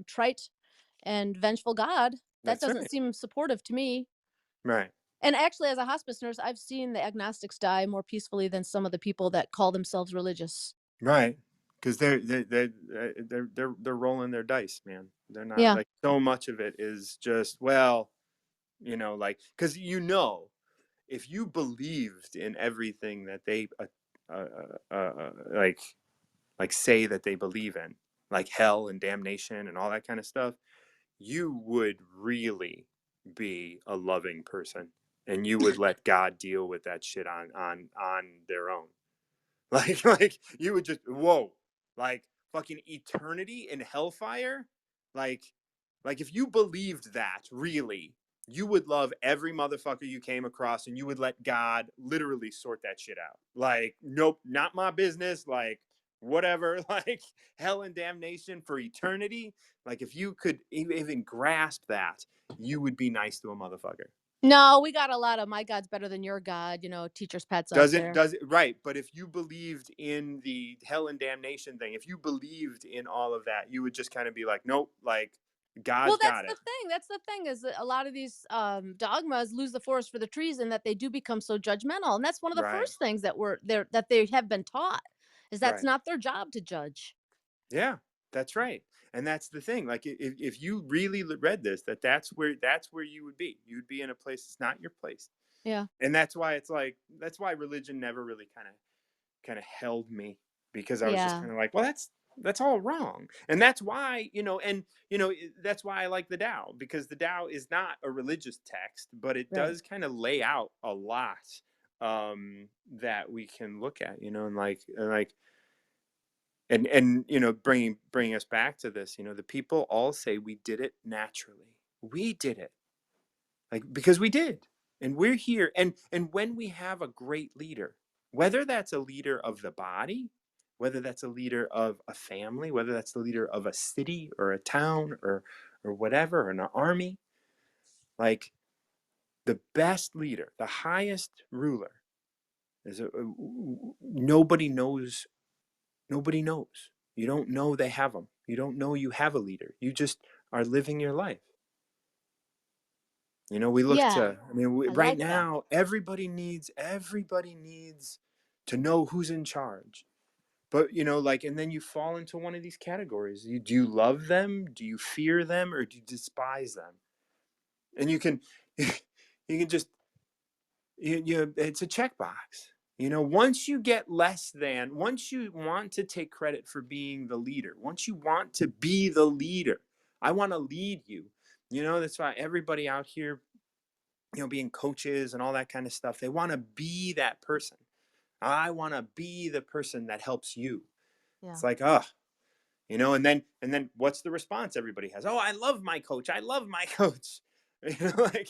trite and vengeful God. That that's doesn't right. seem supportive to me. Right, And actually, as a hospice nurse, I've seen the agnostics die more peacefully than some of the people that call themselves religious. right. Because they're rolling their dice, man. They're not Yeah. like so much of it is just, well, like because if you believed in everything that they like say that they believe in, like hell and damnation and all that kind of stuff, you would really be a loving person, and you would let God deal with that shit on their own. Like you would just whoa, like fucking eternity in hellfire, like like if you believed that really, you would love every motherfucker you came across, and you would let God literally sort that shit out. Like, nope, not my business. Like, whatever. Like hell and damnation for eternity. Like if you could even grasp that, you would be nice to a motherfucker. No, we got a lot of my God's better than your God, teacher's pets out there. Does it right? But if you believed in the hell and damnation thing, if you believed in all of that, you would just kind of be like, nope, like God's Well, got it. that's the thing is that a lot of these dogmas lose the forest for the trees, and that they do become so judgmental. And that's one of the Right. first things that they have been taught is that's Right. not their job to judge. Yeah, that's right. And that's the thing. Like if you really read this, that's where you would be. You would be in a place that's not your place. Yeah. And that's why it's like that's why religion never really kind of held me, because I was just Yeah. kind of like, well, that's all wrong. And that's why, that's why I like the Tao, because the Tao is not a religious text, but it Right. does kind of lay out a lot that we can look at, and bringing us back to this, the people all say we did it naturally. We did it, like, because we did, and we're here. And when we have a great leader, whether that's a leader of the body, whether that's a leader of a family, whether that's the leader of a city or a town or whatever, or an army, like, the best leader, the highest ruler is nobody knows. You don't know they have them. You don't know you have a leader. You just are living your life. We look Yeah. to, I mean, I right like that. now, everybody needs to know who's in charge. But, like, and then you fall into one of these categories. Do you love them? Do you fear them? Or do you despise them? And you can, you can just, it's a checkbox. Once you want to take credit for being the leader, once you want to be the leader, I want to lead you. That's why everybody out here, being coaches and all that kind of stuff, they want to be that person. I want to be the person that helps you. Yeah. It's like, and then what's the response everybody has? Oh, I love my coach. I love my coach. Like,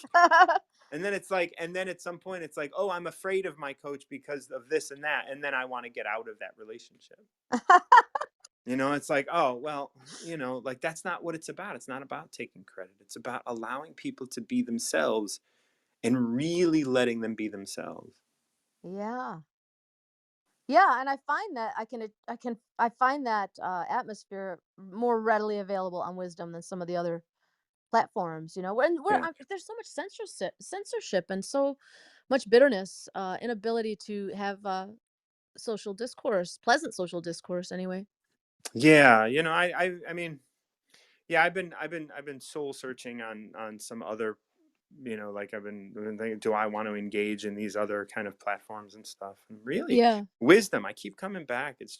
and then it's like, and then at some point it's like, oh, I'm afraid of my coach because of this and that. And then I want to get out of that relationship. It's like, oh, well, like, that's not what it's about. It's not about taking credit. It's about allowing people to be themselves and really letting them be themselves. Yeah. Yeah, and I find that I find that atmosphere more readily available on Wisdom than some of the other platforms. Yeah. There's so much censorship and so much bitterness, inability to have social discourse, pleasant social discourse anyway. Yeah. I mean, yeah, I've been soul searching on some other, like, I've been thinking, do I want to engage in these other kind of platforms and stuff? And really, Yeah. Wisdom, I keep coming back. It's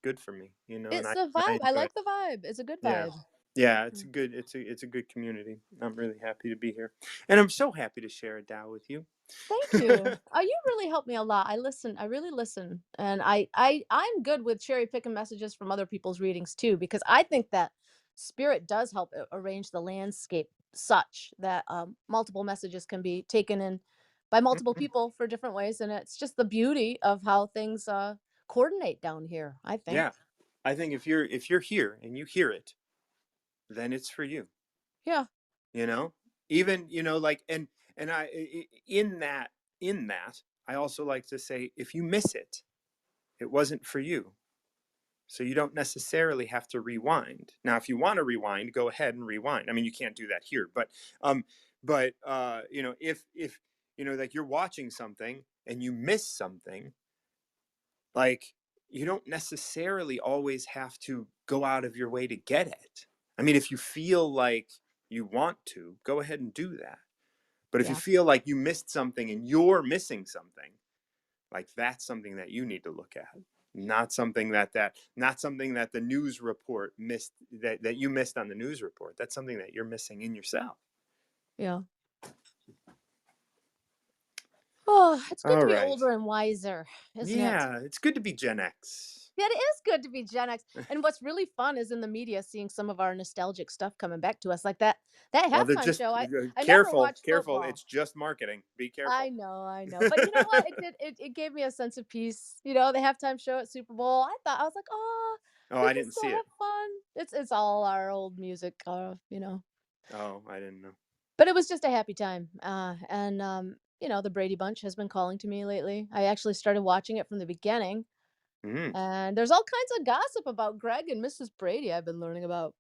good for me, and It's I the and I vibe. I enjoy it. like the vibe. It's a good Yeah. vibe. Yeah, it's a Mm. good it's a good community. I'm really happy to be here. And I'm so happy to share a Tao with you. Thank you. You really helped me a lot. I listen. I really listen, and I'm good with cherry picking messages from other people's readings too, because I think that spirit does help arrange the landscape such that multiple messages can be taken in by multiple Mhm. people for different ways, and it's just the beauty of how things coordinate down here. I think. Yeah. I think if you're here and you hear it, then it's for you. Yeah. you know Even, like, and in that I also like to say, if you miss it, it wasn't for you. So you don't necessarily have to rewind. Now, if you want to rewind, go ahead and rewind. I mean, you can't do that here, if like, you're watching something and you miss something, like, you don't necessarily always have to go out of your way to get it. I mean, if you feel like you want to, go ahead and do that. But if you Yeah. feel like you missed something and you're missing something, like, that's something that you need to look at. Not something that the news report missed, that you missed on the news report. That's something that you're missing in yourself. Yeah. Oh, it's good All to be right. older and wiser, isn't it? Yeah, it's good to be Gen X. Yeah, it is good to be Gen X. And what's really fun is in the media seeing some of our nostalgic stuff coming back to us, like that Well, they're halftime just show. I never careful, watched careful. football. It's just marketing. Be I careful. know, I know. But you know what? It gave me a sense of peace. The halftime show at Super Bowl. I was like, oh, Oh, we I can didn't still see it. have fun. It's all our old music, Oh, I didn't know. But it was just a happy time. And the Brady Bunch has been calling to me lately. I actually started watching it from the beginning. Mm. And there's all kinds of gossip about Greg and Mrs. Brady I've been learning about.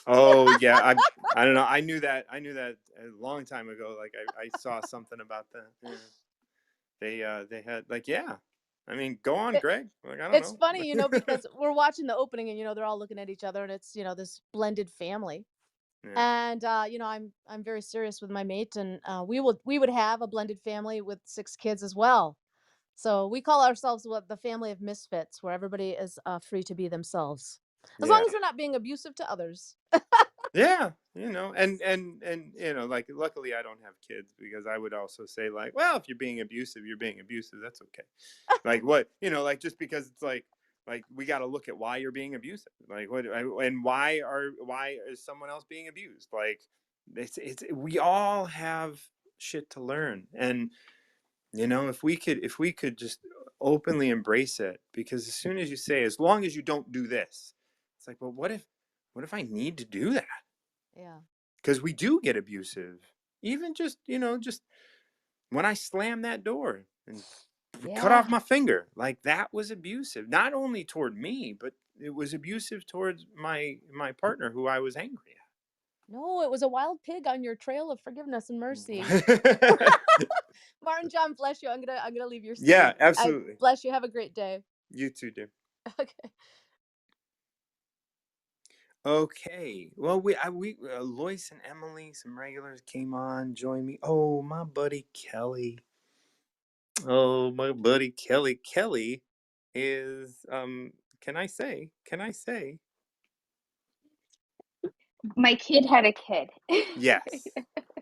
Oh yeah, I don't know. I knew that a long time ago. Like I saw something about that. Yeah. They had like yeah. I mean, go on, It, Greg. Like I don't it's know. funny, because we're watching the opening and they're all looking at each other and it's this blended family. Yeah. And I'm very serious with my mate, and we would have a blended family with 6 kids as well. So we call ourselves what the family of misfits, where everybody is free to be themselves, as long Yeah. as they're not being abusive to others. Yeah, and like luckily I don't have kids because I would also say like, well, if you're being abusive, you're being abusive. That's okay. Like what, like just because it's like we got to look at why you're being abusive. Like and why is someone else being abused? Like it's we all have shit to learn. And if we could just openly embrace it, because as soon as you say as long as you don't do this, it's like, well, what if I need to do that? Yeah. Because we do get abusive, even just when I slammed that door and cut Yeah. off my finger, like that was abusive, not only toward me, but it was abusive towards my partner who I was angry No, it was a wild pig on your trail of forgiveness and mercy. at. Martin John, bless you. I'm gonna leave your Yeah, seat. I absolutely. bless you. Have a great day. You too, dear. Okay. Okay. Well, we Lois and Emily, some regulars came on, joined me. Oh, my buddy Kelly. Oh, my buddy Kelly. Kelly is can I say? Can I say? My kid had a kid. Yes.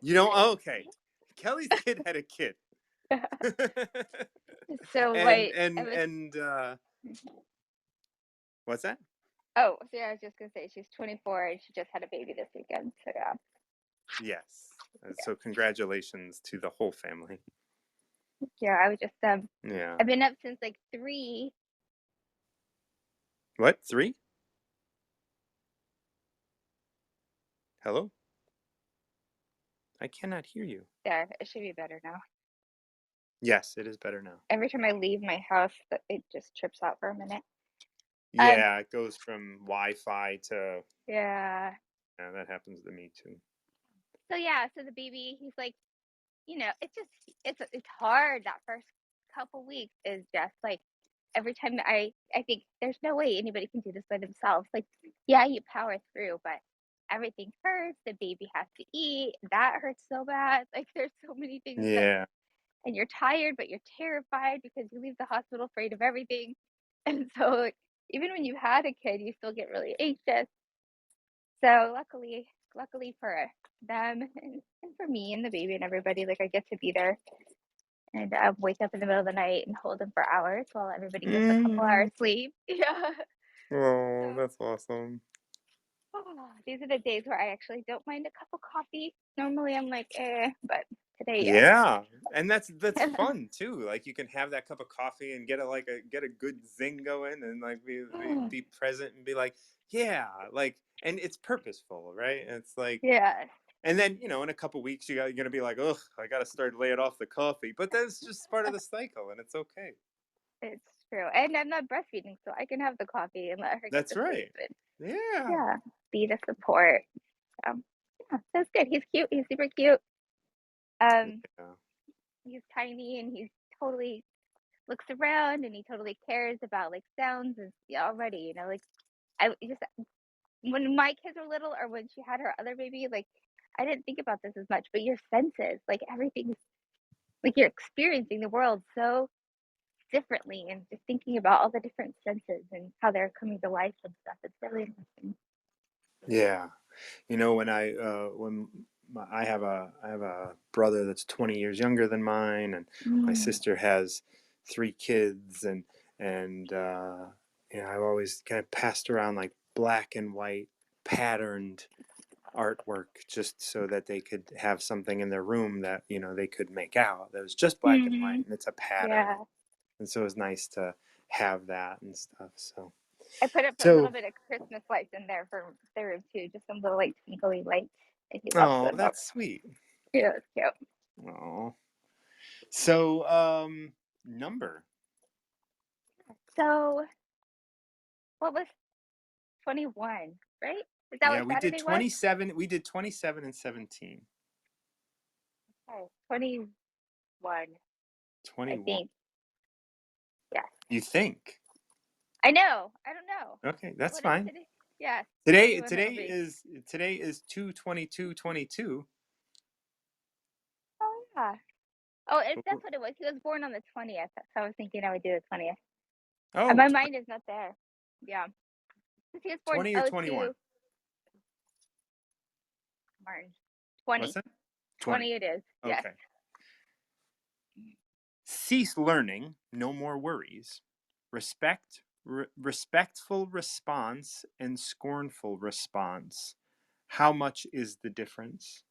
Okay. Kelly's kid had a kid. So and like I and was and what's that? oh, so yeah, I was just gonna say she's 24 and she just had a baby this weekend. So yeah. Yes. So congratulations to the whole family. Yeah, I was just Yeah. I've been up since like 3. What? 3? Hello? I cannot hear you. There, it should be better now. Yes, it is better now. Every time I leave my house, it just trips out for a minute. Um, Yeah, it goes from Wi-Fi to yeah. yeah, that happens to me too. So yeah, so the baby, he's like, it's just it's hard. That first couple weeks is just like every time I think there's no way anybody can do this by themselves. Like, yeah, you power through, but everything hurts. The baby has to eat. That hurts so bad. Like, there's so many things that, Yeah. and you're tired, but you're terrified because you leave the hospital afraid of everything. And so, like, even when you had a kid, you still get really anxious. So luckily for them and for me and the baby and everybody, like I get to be there and wake up in the middle of the night and hold them for hours while everybody gets a couple Mm. hours sleep. Yeah. Oh, So that's awesome. these are the days where I actually don't mind a cup of coffee. Normally I'm like, but today, yes. Yeah, and that's fun too. Like you can have that cup of coffee and get a good zing going, and like be present and be like, yeah, like, and it's purposeful, right? And it's like, Yeah, and then in a couple weeks you're gonna be like, ugh, I gotta start laying off the coffee, but that's just part of the cycle, and it's okay. it's true. And I'm not breastfeeding, so I can have the coffee and let her get That's to sleep right. and Yeah. yeah, be the support. Yeah, so it's good. He's cute. He's super cute. Um, Yeah. he's tiny and he's totally looks around and he totally cares about like sounds and yeah, already, like I just when my kids were little or when she had her other baby, like I didn't think about this as much, but your senses, like everything's like you're experiencing the world so differently and just thinking about all the different senses and how they're coming to life and stuff. It's really interesting. Yeah. I have a brother that's 20 years younger than mine, and my Mm. sister has 3 kids, and I've always kind of passed around like black and white patterned artwork just so that they could have something in their room that they could make out that was just black and white Mm-hmm. and it's a pattern, Yeah. and so it was nice to have that and stuff. So I put up a little so bit of Christmas lights in there for the room too, just some little like twinkly lights. And he loves oh, them. that's sweet. Yeah, it's cute. Oh, so number. So what was 21, right? Is that Yeah, what Saturday was? we did 27 and 17. Okay, 21, I 21. think. Yes. You think? I know. I don't know. Okay, that's What is fine. today? Yes. Tell me Today when it'll today be. is today is 2/22/22. Oh yeah. Oh, that's what it was. He was born on the 20th, so I was thinking I would do the 20th. And Oh, my mind is not there. Yeah. 'Cause he was born 20 or 21? 02 March. 20. What's that? 20. 20 it is. Yes. Okay. Cease learning, no more worries. Respectful response and scornful response. How much is the difference?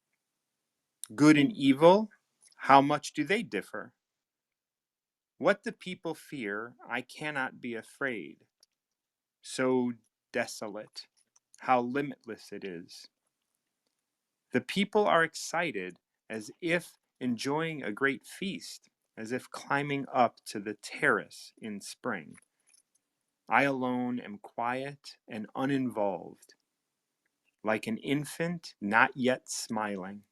Good and evil, how much do they differ? What the people fear, I cannot be afraid. So desolate, how limitless it is. The people are excited as if enjoying a great feast, as if climbing up to the terrace in spring. I alone am quiet and uninvolved, like an infant not yet smiling.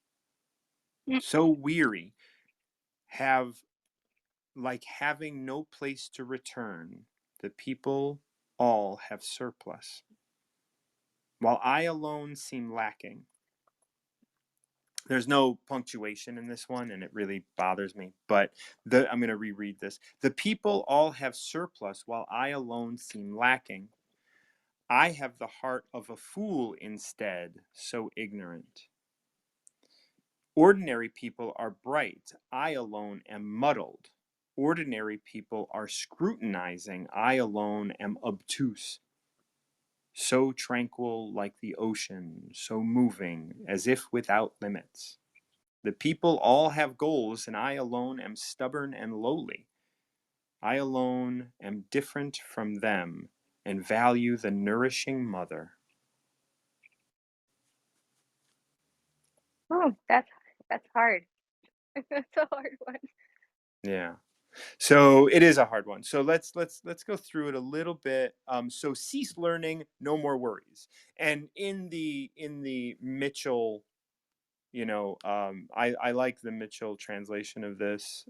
So weary, have like having no place to return, the people all have surplus, while I alone seem lacking. There's no punctuation in this one, and it really bothers me. But I'm going to reread this. The people all have surplus, while I alone seem lacking. I have the heart of a fool instead, so ignorant. Ordinary people are bright. I alone am muddled. Ordinary people are scrutinizing. I alone am obtuse. So tranquil like the ocean, so moving as if without limits. The people all have goals, and I alone am stubborn and lowly. I alone am different from them and value the nourishing mother. Oh, that's hard. That's a hard one. Yeah. So it is a hard one. So let's go through it a little bit. So cease learning, no more worries. And in the Mitchell, I like the Mitchell translation of this,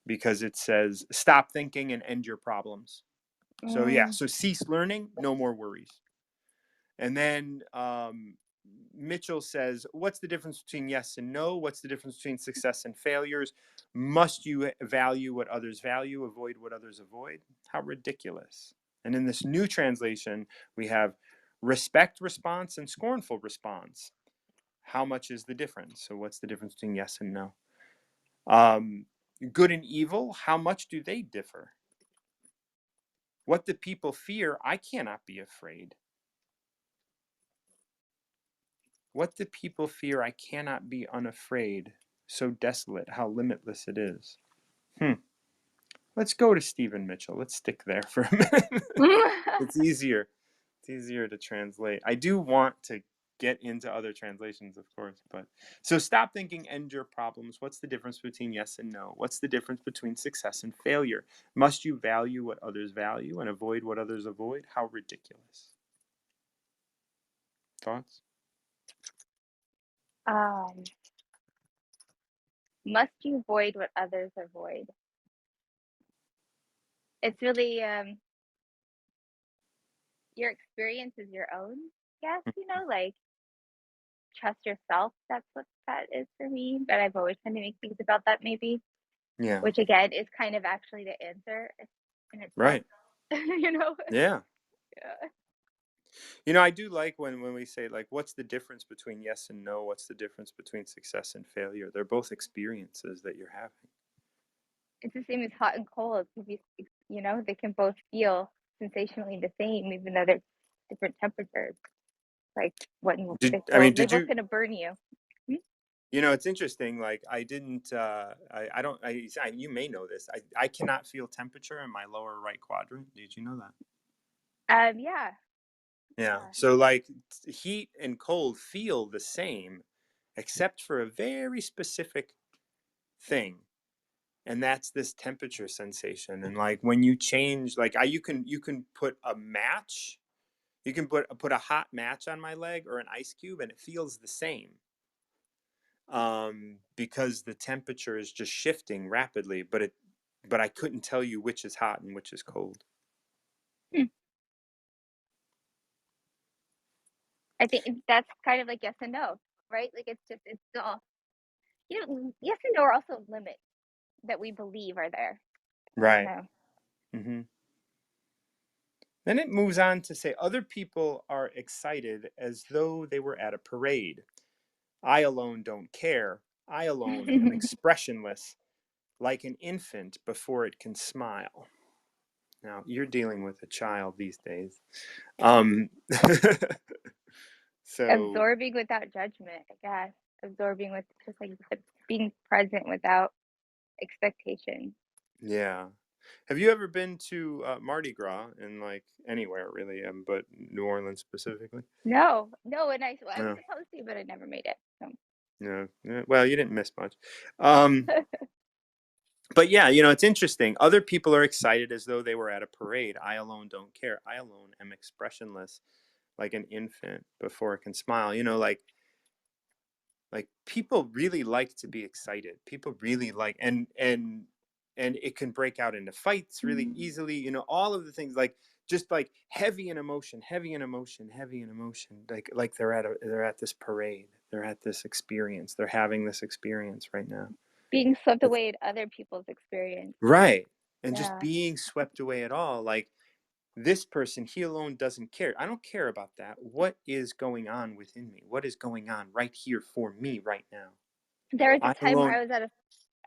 because it says stop thinking and end your problems. So yeah, Mm, so cease learning, no more worries. And then Mitchell says, what's the difference between yes and no? What's the difference between success and failures? Must you value what others value, avoid what others avoid? How ridiculous. And in this new translation, we have respect response and scornful response. How much is the difference? So what's the difference between yes and no? Good and evil, how much do they differ? What the people fear, I cannot be afraid. What the people fear, I cannot be unafraid. So desolate, how limitless it is. Let's go to Stephen Mitchell. Let's stick there for a minute. It's easier. It's easier to translate. I do want to get into other translations, of course, but so stop thinking, end your problems. What's the difference between yes and no? What's the difference between success and failure? Must you value what others value and avoid what others avoid? How ridiculous. Thoughts? um, must you avoid what others avoid? It's really your experience is your own. Yes, like trust yourself. That's what that is for me. But I've always tried to make things about that, maybe, Yeah. which again is kind of actually the answer in itself. Right. you know? Yeah. Yeah. I do like when we say, like, what's the difference between yes and no? What's the difference between success and failure? They're both experiences that you're having. It's the same as hot and cold. They can both feel sensationally the same, even though they're different temperatures. Like when Did they I mean cold, they're did both you gonna burn you. Hmm? it's interesting, like I didn't I don't you may know this. I cannot feel temperature in my lower right quadrant. Did you know that? Yeah, Yeah. yeah. So like heat and cold feel the same except for a very specific thing. And that's this temperature sensation. And like when you change, like you can put a match, You can put a hot match on my leg or an ice cube, and it feels the same. Because the temperature is just shifting rapidly, but I couldn't tell you which is hot and which is cold. Hmm. I think that's kind of like yes and no, right? Like it's all, yes and no are also limits that we believe are there. I don't Right. know. Mm-hmm. Then it moves on to say other people are excited as though they were at a parade. I alone don't care. I alone am expressionless, like an infant before it can smile. Now, you're dealing with a child these days. Um, so, Absorbing without judgment, I guess. Absorbing with just like being present without expectation. yeah. Have you ever been to Mardi Gras in like anywhere really, but New Orleans specifically? No, no, and I was No, supposed to, but I never made it. So. no. Well, you didn't miss much. Um, but yeah, it's interesting. Other people are excited as though they were at a parade. I alone don't care. I alone am expressionless, like an infant before it can smile. Like people really like to be excited. People really like, and it can break out into fights really easily. All of the things, like just like heavy in emotion, heavy in emotion, heavy in emotion. Like they're at this parade. They're at this experience. They're having this experience right now. Being swept It's away in other people's experience. right. And just Yeah. being swept away at all. Like this person, he alone doesn't care. I don't care about that. What is going on within me? What is going on right here for me right now? There was a I time where alone. I was at a,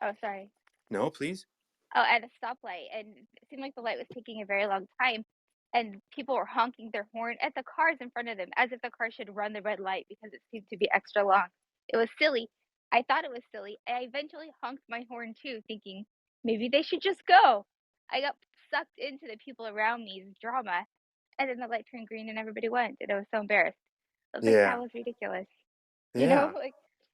oh, sorry. No, please. Oh, at a stoplight, and it seemed like the light was taking a very long time, and people were honking their horn at the cars in front of them as if the car should run the red light because it seemed to be extra long. It was silly. I thought it was silly. I eventually honked my horn too, thinking maybe they should just go. I got sucked into the people around me's drama, and then the light turned green and everybody went, and I was so embarrassed. I was like, that Yeah. was ridiculous. Yeah. Like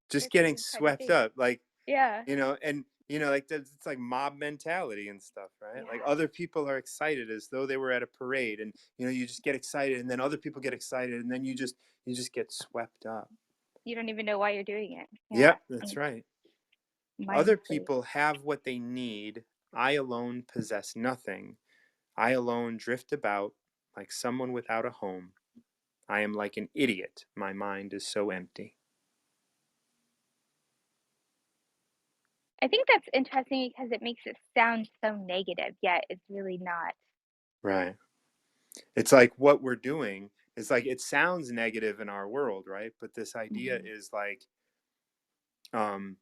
Just there's getting certain kind of swept things. up. Like, Yeah. and like it's like mob mentality and stuff, right? Like Yeah. other people are excited as though they were at a parade, and you just get excited, and then other people get excited, and then you just get swept up. You don't even know why you're doing it. Yeah. Yep, that's And right. Other mindlessly. people have what they need. I alone possess nothing. I alone drift about like someone without a home. I am like an idiot. My mind is so empty. I think that's interesting because it makes it sound so negative, yet it's really not. Right. It's like what we're doing is like it sounds negative in our world, right? But this idea Mhm. is like um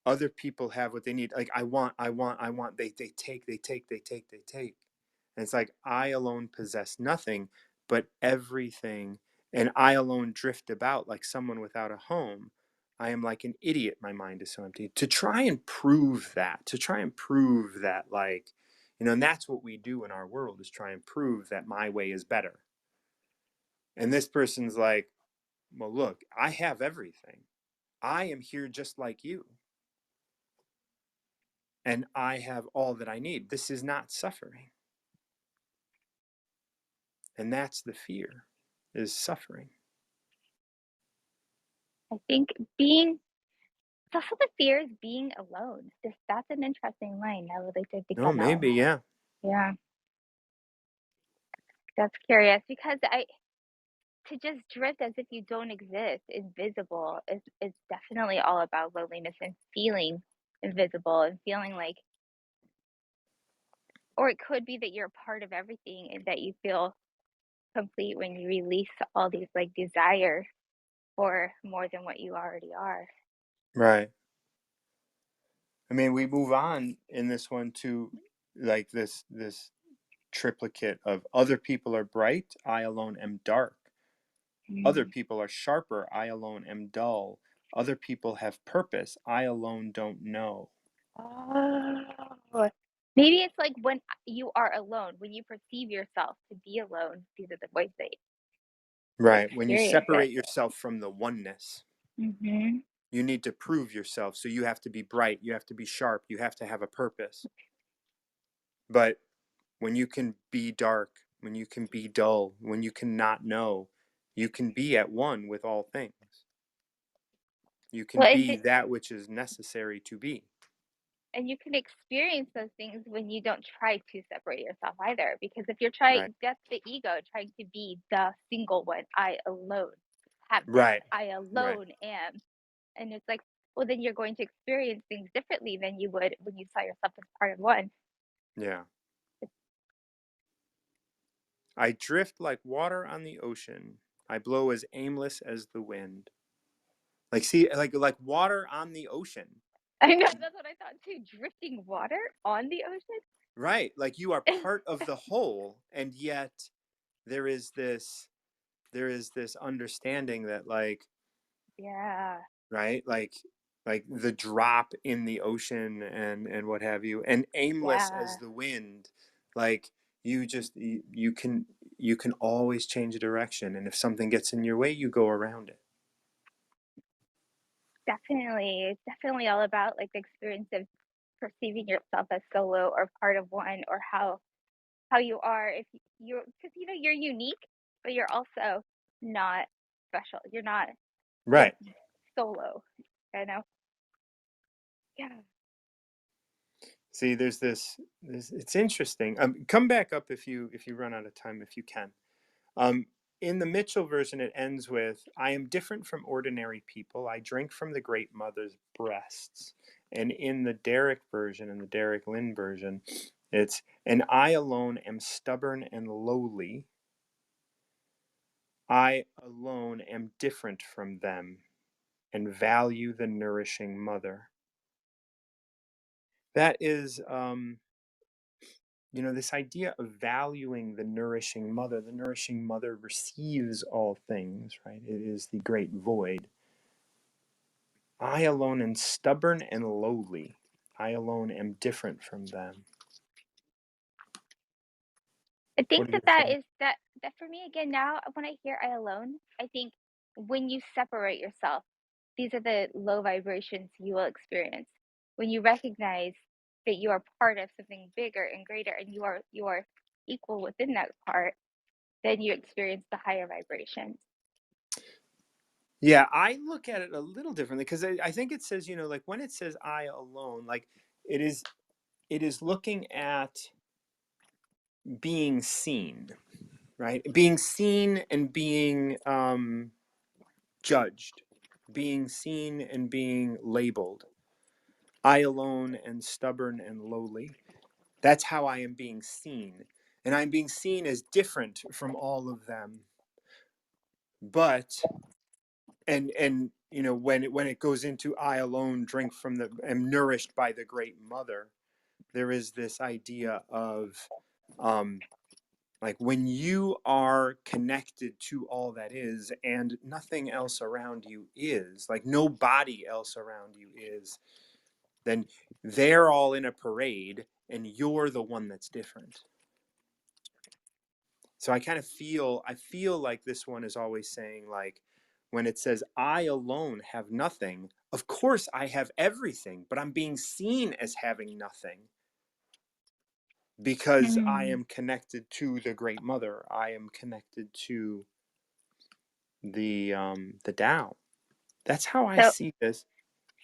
other people have what they need. Like I want, they take. And it's like I alone possess nothing, but everything, and I alone drift about like someone without a home. I am like an idiot. My mind is so empty. To try and prove that, like, and that's what we do in our world is try and prove that my way is better. And this person's like, well, look, I have everything. I am here just like you. And I have all that I need. This is not suffering. And that's the fear, is suffering. I think being it's also the fear is being alone. That's an interesting line. I would like to think No, on that one. maybe, yeah. Yeah, that's curious because I to just drift as if you don't exist, invisible, is definitely all about loneliness and feeling invisible and feeling like, or it could be that you're a part of everything and that you feel complete when you release all these like desire for more than what you already are. Right. I mean, we move on in this one to like this triplicate of other people are bright, I alone am dark. Other Mm. people are sharper, I alone am dull. Other people have purpose, I alone don't know. Oh, maybe it's like when you are alone, when you perceive yourself to be alone, these are the ways that you Right. When you experience it. separate yourself from the oneness, Hmm. you need to prove yourself. So you have to be bright, you have to be sharp, you have to have a purpose. But when you can be dark, when you can be dull, when you cannot know, you can be at one with all things. You can Well, be that which is necessary to be. and you can experience those things when you don't try to separate yourself either. Because if you're Right. trying, that's the ego trying to be the single one. I alone have this. Right. I Right. alone am. And it's like, well, then you're going to experience things differently than you would when you saw yourself as part of one. Yeah. I drift like water on the ocean. I blow as aimless as the wind. Like, see, like water on the ocean. I know, that's what I thought too. Drifting water on the ocean. Right. Like you are part of the whole, and yet there is this understanding that, like, Yeah, right, like the drop in the ocean and what have you, and aimless as yeah, the wind. Like you can always change a direction, and if something gets in your way, you go around it. definitely. It's definitely all about like the experience of perceiving yourself as solo or part of one, or how you are if you're, because you're unique, but you're also not special. You're not just Right. solo, you know? Yeah. See, there's this it's interesting. Come back up if you run out of time, if you can. Um, in the Mitchell version, it ends with, I am different from ordinary people. I drink from the great mother's breasts. And in the Derek version, in the Derek Lynn version, it's, and I alone am stubborn and lowly. I alone am different from them and value the nourishing mother. That is, this idea of valuing the nourishing mother. The nourishing mother receives all things, right? It is the great void. I alone am stubborn and lowly. I alone am different from them. I What think are that your thoughts? that for me again now when I hear I alone, I think when you separate yourself, these are the low vibrations you will experience. When you recognize that you are part of something bigger and greater and you are equal within that part, then you experience the higher vibrations. Yeah, I look at it a little differently because I think it says, like when it says I alone, like it is looking at being seen, right? Being seen and being judged, being seen and being labeled. I alone am stubborn and lowly. That's how I am being seen. And I'm being seen as different from all of them. But when it goes into I alone drink from the am nourished by the great mother, there is this idea of like when you are connected to all that is and nothing else around you is, like nobody else around you is, then they're all in a parade and you're the one that's different. So I feel like this one is always saying, like, when it says I alone have nothing, of course I have everything, but I'm being seen as having nothing because I Mm. am connected to the great mother. I am connected to the Tao. That's how I So see this.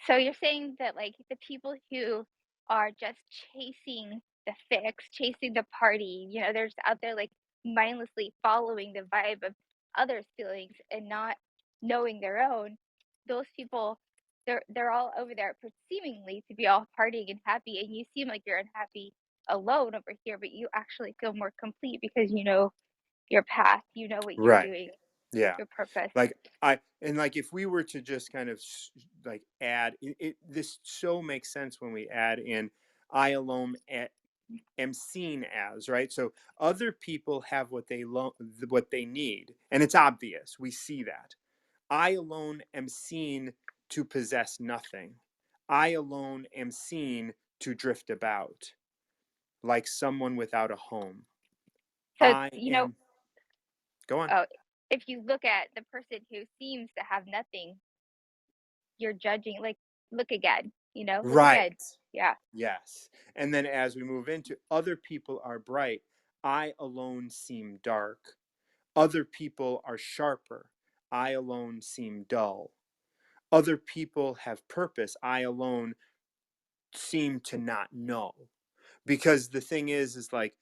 So you're saying that like the people who are just chasing the fix, chasing the party, they're just out there like mindlessly following the vibe of others' feelings and not knowing their own. Those people, they're all over there seemingly to be all partying and happy, and you seem like you're unhappy alone over here, but you actually feel more complete because you know your path, you know what you're Right. doing, Yeah. your purpose. Like like if we were to just kind of like add this so makes sense when we add in I alone am seen as, right? So other people have what they need, and it's obvious. We see that. I alone am seen to possess nothing. I alone am seen to drift about like someone without a home. So I am Go on. oh, if you look at the person who seems to have nothing, you're judging, like, look again, look Right. again. Yeah. Yes. And then as we move into other people are bright, I alone seem dark. Other people are sharper. I alone seem dull. Other people have purpose. I alone seem to not know. Because the thing is like,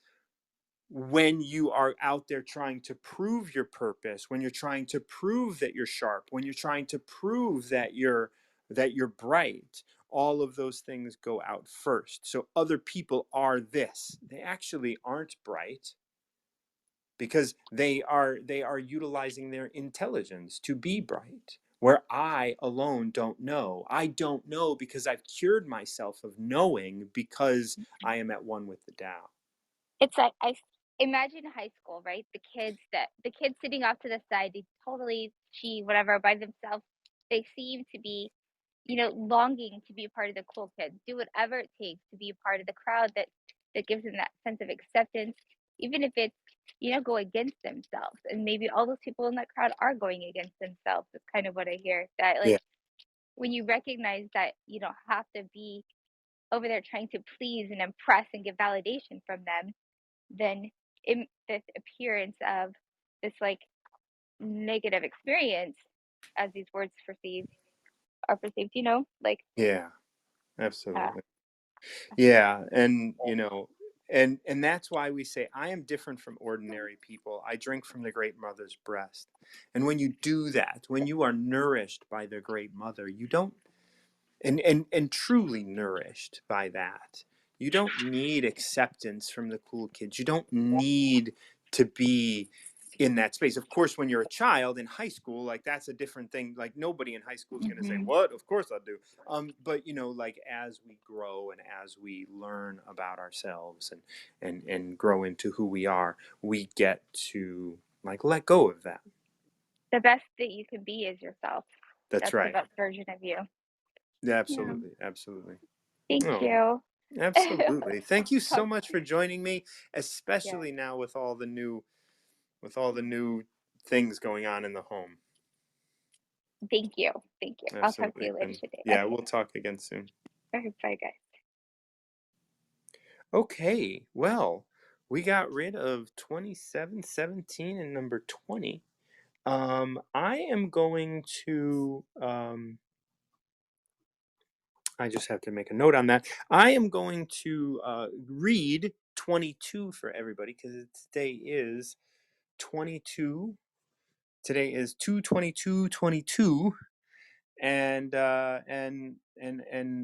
when you are out there trying to prove your purpose, when you're trying to prove that you're sharp, when you're trying to prove that you're bright, all of those things go out first. So other people are this. They actually aren't bright because they are utilizing their intelligence to be bright. Where I alone don't know. I don't know because I've cured myself of knowing because I am at one with the Tao. It's like imagine high school, right? The kids sitting off to the side, they totally she whatever by themselves. They seem to be, longing to be a part of the cool kids, do whatever it takes to be a part of the crowd that gives them that sense of acceptance, even if it's, go against themselves. And maybe all those people in that crowd are going against themselves. That's kind of what I hear. That like Yeah. when you recognize that you don't have to be over there trying to please and impress and get validation from them, then this appearance of this like negative experience as these words perceived are perceived, like Yeah, uh, absolutely. Yeah, and and that's why we say I am different from ordinary people. I drink from the great mother's breast. And when you do that, when you are nourished by the great mother, you don't and truly nourished by that. You don't need acceptance from the cool kids. You don't need to be in that space. Of course, when you're a child in high school, like that's a different thing. Like nobody in high school is going to say, mhm. "What? Of course I do." But like as we grow and as we learn about ourselves and grow into who we are, we get to like let go of that. The best that you can be is yourself. That's That's the right. best version of you. Yeah, Yeah. absolutely, absolutely. Thank Oh. you. Absolutely. Thank you so Talk- much for joining me, yeah. especially now with all the new things going on in the home. Thank you. Thank you. I'll talk to Absolutely. you later And today. yeah, Okay. we'll talk again soon. All right. Bye, guys. Okay. Well, we got rid of 27, 17, and number 20. I am going to I just have to make a note on that. I am going to read 22 for everybody because today is 22. Today is 2/22/22, and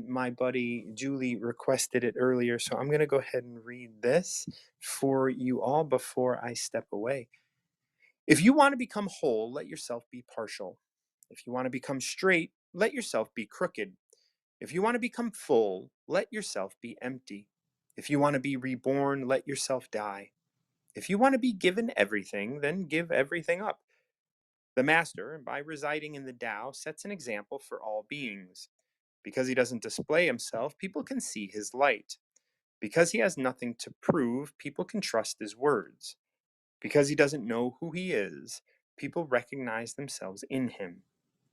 my buddy Julie requested it earlier, so I'm gonna go ahead and read this for you all before I step away. If you want to become whole, let yourself be partial. If you want to become straight, let yourself be crooked. If you want to become full, let yourself be empty. If you want to be reborn, let yourself die. If you want to be given everything, then give everything up. The Master, by residing in the Tao, sets an example for all beings. Because he doesn't display himself, people can see his light. Because he has nothing to prove, people can trust his words. Because he doesn't know who he is, people recognize themselves in him.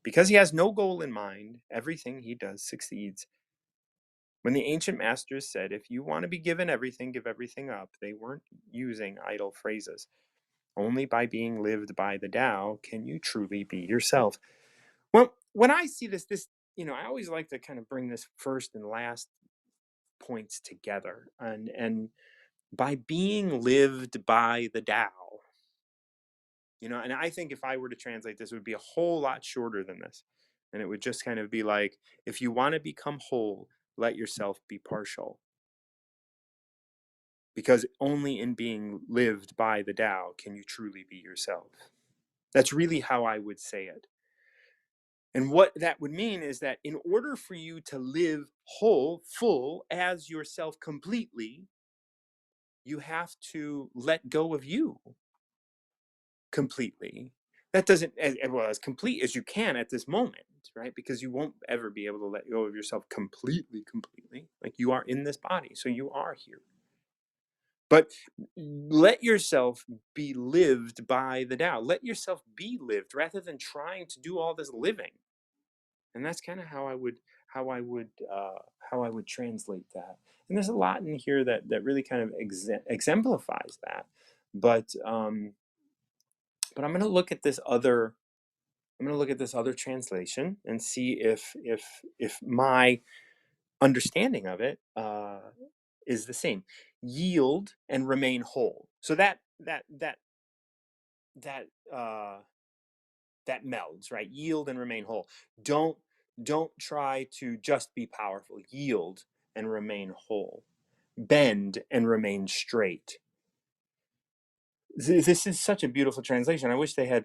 Because he has no goal in mind, everything he does succeeds. When the ancient masters said, if you want to be given everything, give everything up, they weren't using idle phrases. Only by being lived by the Tao can you truly be yourself. Well, when I see this, I always like to kind of bring this first and last points together. And by being lived by the Tao, and I think if I were to translate this, it would be a whole lot shorter than this. And it would just kind of be like, if you want to become whole, let yourself be partial. Because only in being lived by the Tao can you truly be yourself. That's really how I would say it. And what that would mean is that in order for you to live whole, full as yourself completely, you have to let go of you completely. That doesn't, as complete as you can at this moment, right? Because you won't ever be able to let go of yourself completely. Like you are in this body, so you are here. But let yourself be lived by the Tao. Let yourself be lived rather than trying to do all this living. And that's kind of how I would translate that. And there's a lot in here that really kind of exemplifies that. But I'm going to look at this other. I'm going to look at this other translation and see if my understanding of it is the same. Yield and remain whole. So that that melds, right? Yield and remain whole. Don't try to just be powerful. Yield and remain whole. Bend and remain straight. This is such a beautiful translation. I wish they had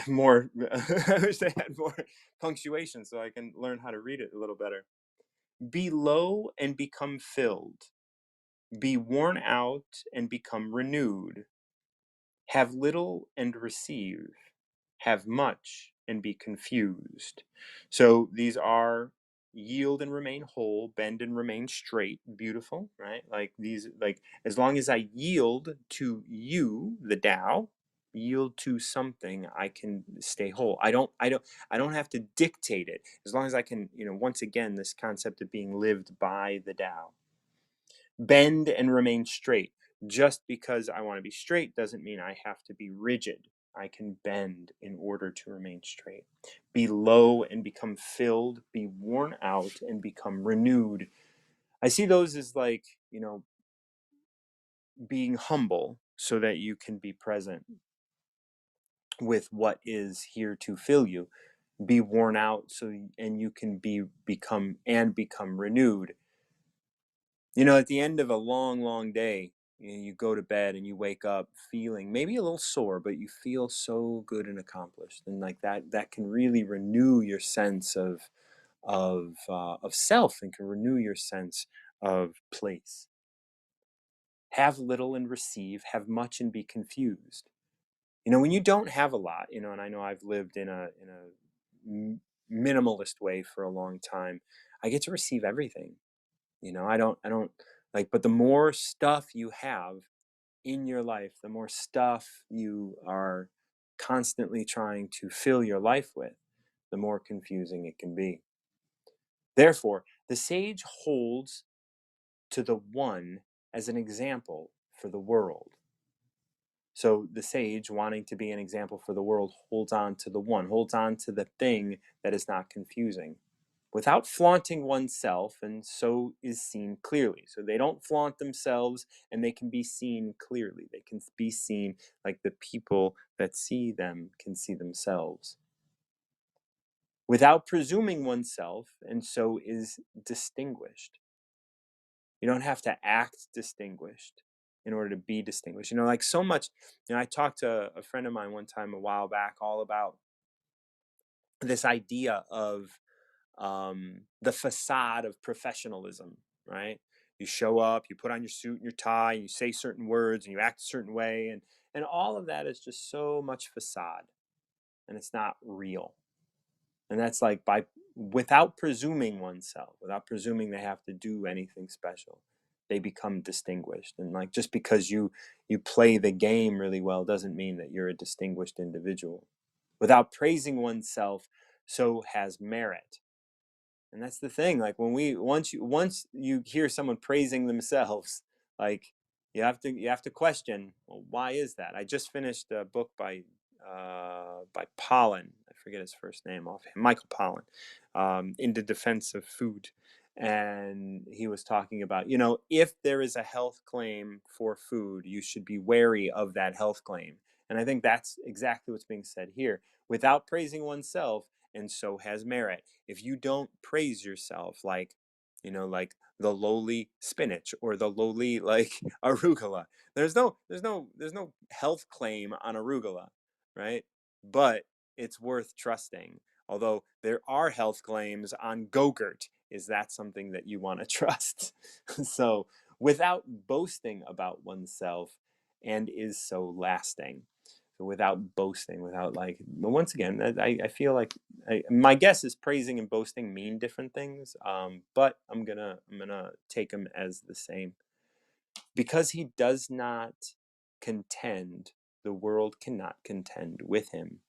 more. I wish they had more punctuation so I can learn how to read it a little better. Be low and become filled. Be worn out and become renewed. Have little and receive. Have much and be confused. So these are yield and remain whole, bend and remain straight. Beautiful, right? Like these, like as long as I yield to you, the Tao, yield to something, I can stay whole. I don't have to dictate it. As long as I can, once again, this concept of being lived by the Tao. Bend and remain straight. Just because I want to be straight doesn't mean I have to be rigid. I can bend in order to remain straight. Be low and become filled. Be worn out and become renewed. I see those as like, being humble so that you can be present with what is here to fill you. Be worn out and you can become renewed. At the end of a long, long day, you go to bed and you wake up feeling maybe a little sore, but you feel so good and accomplished, and like that can really renew your sense of self, and can renew your sense of place. Have little and receive, have much and be confused. When you don't have a lot, and I know I've lived in a minimalist way for a long time, I get to receive everything. I don't like, but the more stuff you have in your life, the more stuff you are constantly trying to fill your life with, the more confusing it can be. Therefore, the sage holds to the one as an example for the world. So the sage, wanting to be an example for the world, holds on to the one, holds on to the thing that is not confusing, without flaunting oneself, and so is seen clearly. So they don't flaunt themselves, and they can be seen clearly. They can be seen like the people that see them can see themselves. Without presuming oneself, and so is distinguished. You don't have to act distinguished in order to be distinguished. Like so much, I talked to a friend of mine one time a while back all about this idea of the facade of professionalism, right? You show up, you put on your suit and your tie, and you say certain words, and you act a certain way, and all of that is just so much facade, and it's not real. And that's like without presuming oneself, without presuming they have to do anything special, they become distinguished. And like just because you play the game really well doesn't mean that you're a distinguished individual. Without praising oneself, so has merit. And that's the thing. Like once you hear someone praising themselves, like you have to question, well, why is that? I just finished a book by Pollan. I forget his first name offhand. Michael Pollan, In the Defense of Food. And he was talking about, if there is a health claim for food, you should be wary of that health claim. And I think that's exactly what's being said here. Without praising oneself, and so has merit. If you don't praise yourself, like the lowly spinach or the lowly like arugula, there's no health claim on arugula, right? But it's worth trusting. Although there are health claims on Go-Gurt. Is that something that you want to trust? So without boasting about oneself, and is so lasting. So without boasting, without but once again, I feel like my guess is praising and boasting mean different things, but I'm gonna take them as the same. Because he does not contend, the world cannot contend with him.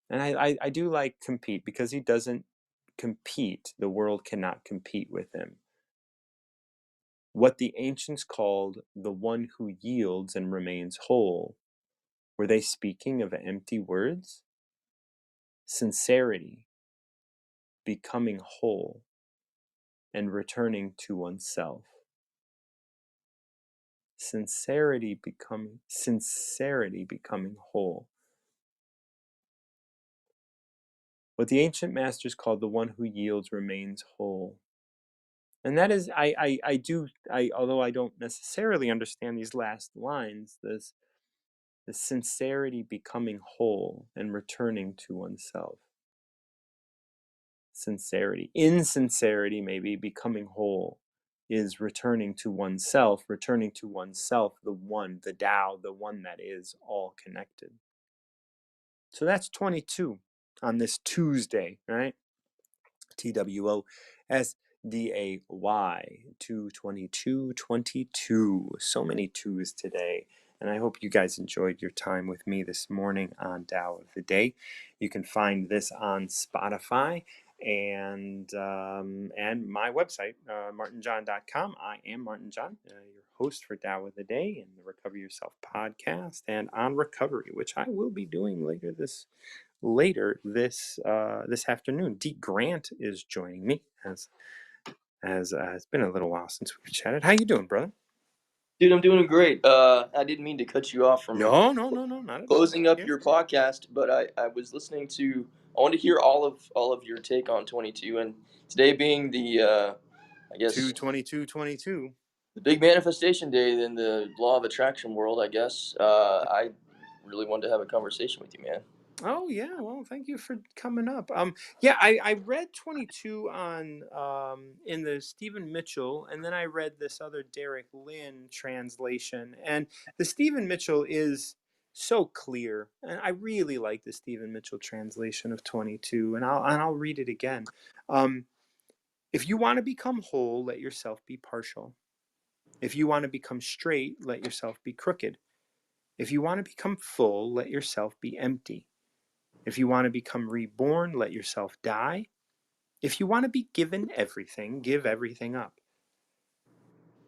And I do like compete. Because he doesn't compete, the world cannot compete with him. what the ancients called the one who yields and remains whole. Were they speaking of empty words? Sincerity, becoming whole, and returning to oneself. Sincerity becoming whole. What the ancient masters called the one who yields remains whole. And that is, although I don't necessarily understand these last lines, the sincerity becoming whole and returning to oneself. Sincerity. Insincerity, maybe, becoming whole, is returning to oneself, the one, the Tao, the one that is all connected. So that's 22 on this Tuesday, right? TWOSDAY, 22222. So many twos today. And I hope you guys enjoyed your time with me this morning on Tao of the Day. You can find this on Spotify and my website, martinjohn.com. I am Martin John, your host for Tao of the Day and the Recover Yourself podcast, and on recovery, which I will be doing later this afternoon. Dee Grant is joining me as it's been a little while since we've chatted. How you doing, brother? Dude, I'm doing great. I didn't mean to cut you off from No, not at closing all. up your podcast, but I was listening to. I wanted to hear all of your take on 22, and today being the I guess 22222. the big manifestation day in the law of attraction world. I guess I really wanted to have a conversation with you, man. Oh yeah, well, thank you for coming up. I read 22 on in the Stephen Mitchell, and then I read this other Derek Lynn translation, and the Stephen Mitchell is so clear, and I really like the Stephen Mitchell translation of 22, and I'll read it again. If you want to become whole, let yourself be partial. If you want to become straight, let yourself be crooked. If you want to become full, let yourself be empty. If you want to become reborn, let yourself die. If you want to be given everything, give everything up.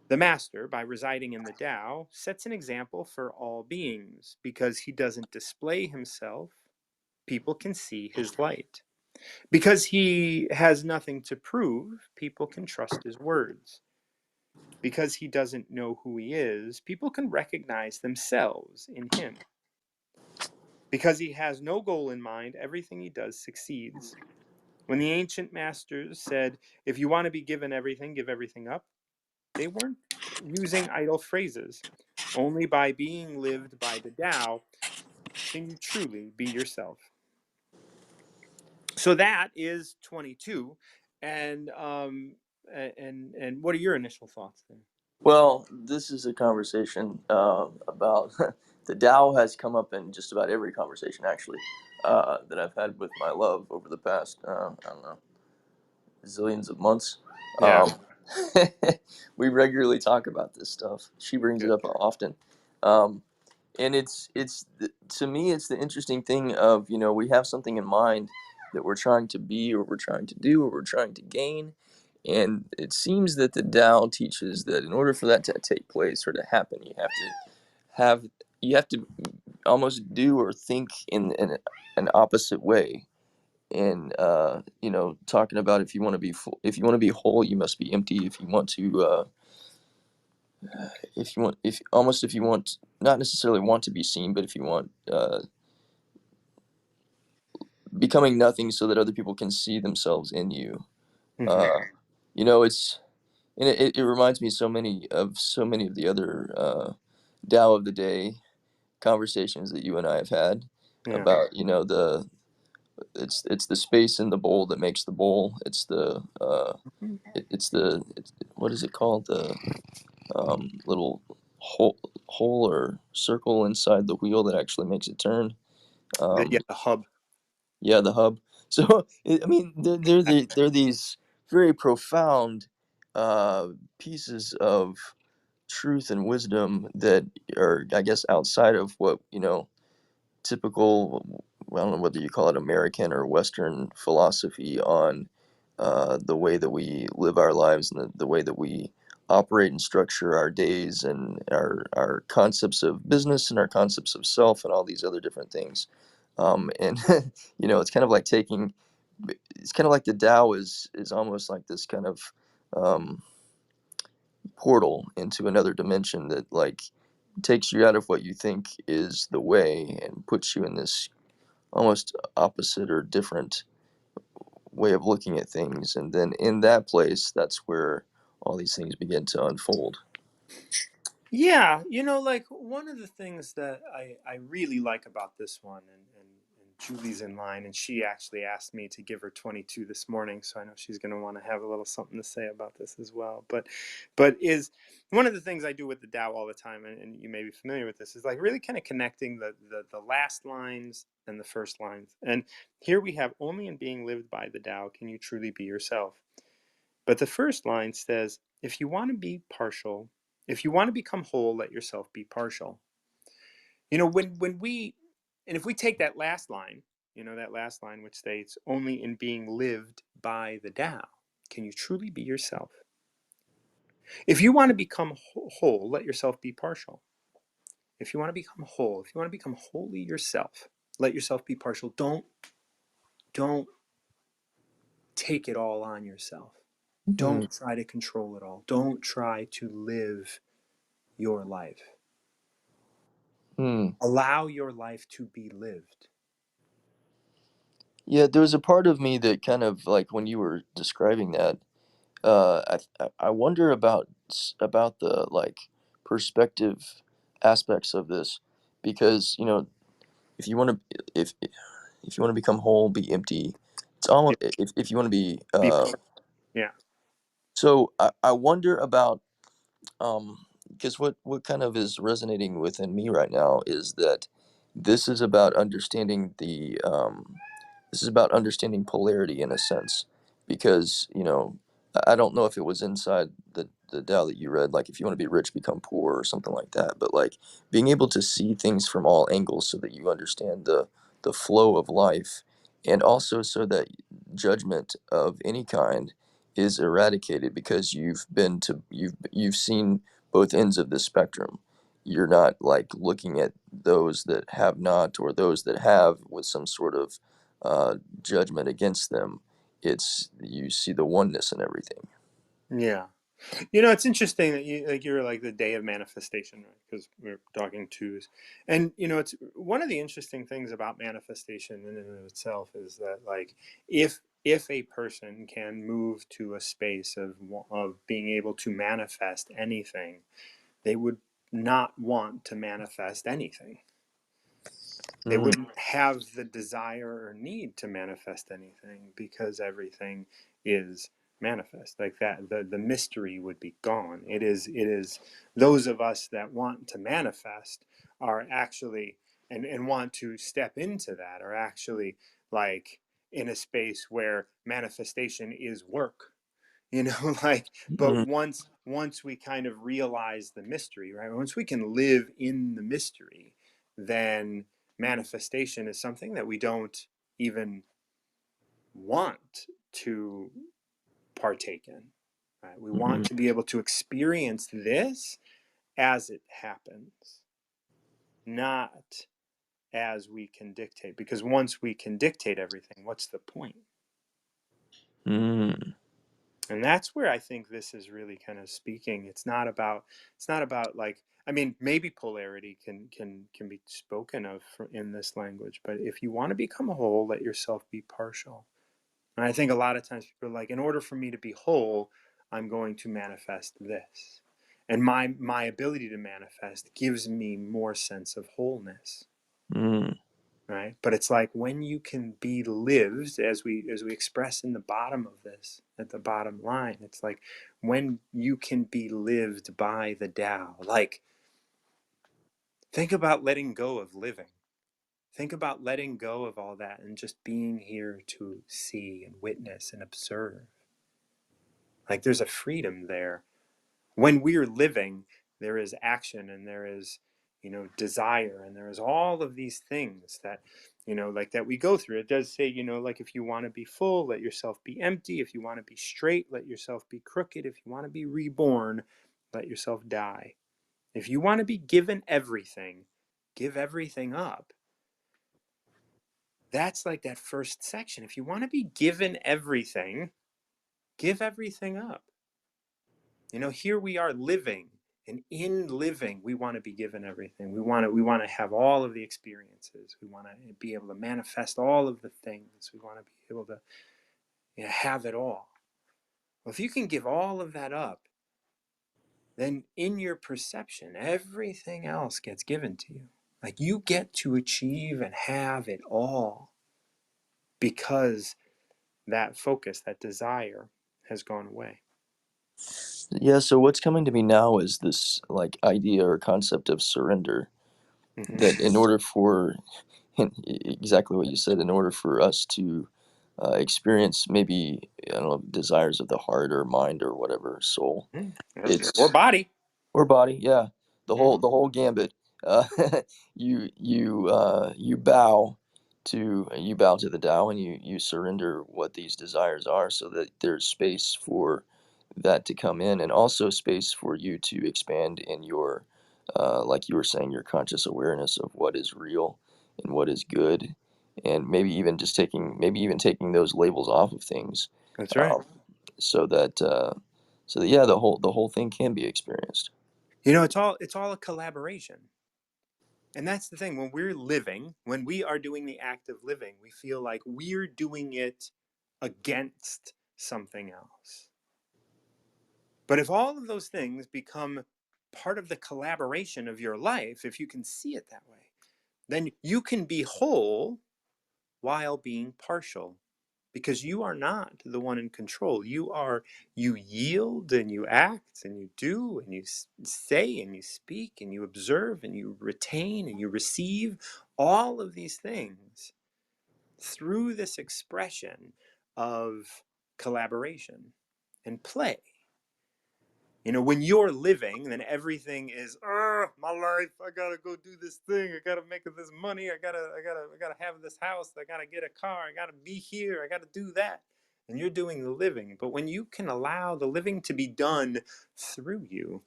The Master, by residing in the Tao, sets an example for all beings. Because he doesn't display himself, people can see his light. Because he has nothing to prove, people can trust his words. Because he doesn't know who he is, people can recognize themselves in him. Because he has no goal in mind, everything he does succeeds. When the ancient masters said, if you want to be given everything, give everything up, they weren't using idle phrases. Only by being lived by the Tao can you truly be yourself. So that is 22. And what are your initial thoughts there? Well, this is a conversation about the Tao has come up in just about every conversation, actually, that I've had with my love over the past, I don't know, zillions of months. Yeah. We regularly talk about this stuff. She brings it up often. And to me, it's the interesting thing of, we have something in mind that we're trying to be, or we're trying to do, or we're trying to gain. And it seems that the Tao teaches that in order for that to take place or to happen, you have to almost do or think in an opposite way. And talking about if you want to be full, if you want to be whole, you must be empty. If you want to, if you want, not necessarily want to be seen, but if you want becoming nothing so that other people can see themselves in you. It's and it reminds me so many of the other Tao of the Day conversations that you and I have had about it's the space in the bowl that makes the bowl. It's the what is it called, the little hole or circle inside the wheel that actually makes it turn. The hub. Yeah, the hub. So I mean, they're these very profound pieces of truth and wisdom that are, I guess, outside of what typical. I don't know whether you call it American or Western philosophy on the way that we live our lives and the way that we operate and structure our days and our concepts of business and our concepts of self and all these other different things. And it's kind of like it's kind of like the Tao is almost like this kind of um, portal into another dimension that like takes you out of what you think is the way and puts you in this almost opposite or different way of looking at things. And then in that place, that's where all these things begin to unfold. Yeah, like one of the things that I really like about this one, and Julie's in line, and she actually asked me to give her 22 this morning, so I know she's going to want to have a little something to say about this as well. But is one of the things I do with the Tao all the time, and you may be familiar with this, is like really kind of connecting the last lines and the first lines. And here we have, only in being lived by the Tao can you truly be yourself. But the first line says, if you want to be partial, if you want to become whole, let yourself be partial. And if we take that last line, that last line which states, only in being lived by the Tao can you truly be yourself. If you want to become whole, let yourself be partial. If you want to become whole, if you want to become wholly yourself, let yourself be partial. Don't take it all on yourself. Don't try to control it all. Don't try to live your life. Allow your life to be lived. Yeah, there was a part of me that kind of like when you were describing that, I wonder about the like perspective aspects of this, because if you want to if you want to become whole, be empty. It's almost if you want to be Be yeah. so I wonder about because what kind of is resonating within me right now is that this is about understanding this is about understanding polarity in a sense, because I don't know if it was inside the Tao that you read, like if you want to be rich, become poor or something like that, but like being able to see things from all angles so that you understand the flow of life, and also so that judgment of any kind is eradicated because you've seen both ends of the spectrum. You're not like looking at those that have not or those that have with some sort of judgment against them. It's you see the oneness in everything. Yeah. It's interesting that you're like the day of manifestation, right? Because we're talking twos. And it's one of the interesting things about manifestation in and of itself is that like if a person can move to a space of being able to manifest anything, they would not want to manifest anything. They wouldn't have the desire or need to manifest anything because everything is manifest. Like that, the mystery would be gone. It is those of us that want to manifest are actually and want to step into that are actually like in a space where manifestation is work. Like, but Mm, once we kind of realize the mystery, right, once we can live in the mystery, then manifestation is something that we don't even want to partake in, right? We want mm, to be able to experience this as it happens, not as we can dictate, because once we can dictate everything, what's the point? mm, And that's where I think this is really kind of speaking. It's not about like, I mean, maybe polarity can be spoken of in this language, but if you want to become whole, let yourself be partial. And I think a lot of times people are like, in order for me to be whole, I'm going to manifest this, and my ability to manifest gives me more sense of wholeness, mm, right? But it's like when you can be lived, as we express in the bottom of this, at the bottom line, it's like when you can be lived by the Tao. Like, think about letting go of living. Think about letting go of all that and just being here to see and witness and observe. Like, there's a freedom there. When we're living, there is action and there is desire, and there is all of these things that like that we go through. It does say, like if you want to be full, let yourself be empty. If you want to be straight, let yourself be crooked. If you want to be reborn, let yourself die. If you want to be given everything, give everything up. That's like that first section. If you want to be given everything, give everything up. Here we are living, and in living, we want to be given everything. We want to have all of the experiences. We want to be able to manifest all of the things. We want to be able to have it all. Well, if you can give all of that up, then in your perception, everything else gets given to you. Like you get to achieve and have it all because that focus, that desire has gone away. Yeah, so what's coming to me now is this like idea or concept of surrender, that in order for exactly what you said, in order for us to experience maybe, I don't know, desires of the heart or mind or whatever, soul, Or it's body. or body, yeah, the whole Mhm. the whole gambit. Uh, you bow to the Tao, and you surrender what these desires are, so that there's space for that to come in, and also space for you to expand in your, like you were saying, your conscious awareness of what is real and what is good, and maybe even taking those labels off of things, That's right. um, so that yeah, the whole thing can be experienced. It's all a collaboration. And that's the thing. When we're living, when we are doing the act of living, we feel like we're doing it against something else. But if all of those things become part of the collaboration of your life, if you can see it that way, then you can be whole while being partial, because you are not the one in control. You yield and you act and you do and you say and you speak and you observe and you retain and you receive all of these things through this expression of collaboration and play. When you're living, then everything is, my life. I gotta go do this thing. I gotta make this money. I gotta have this house. I gotta get a car. I gotta be here. I gotta do that. And you're doing the living. But when you can allow the living to be done through you,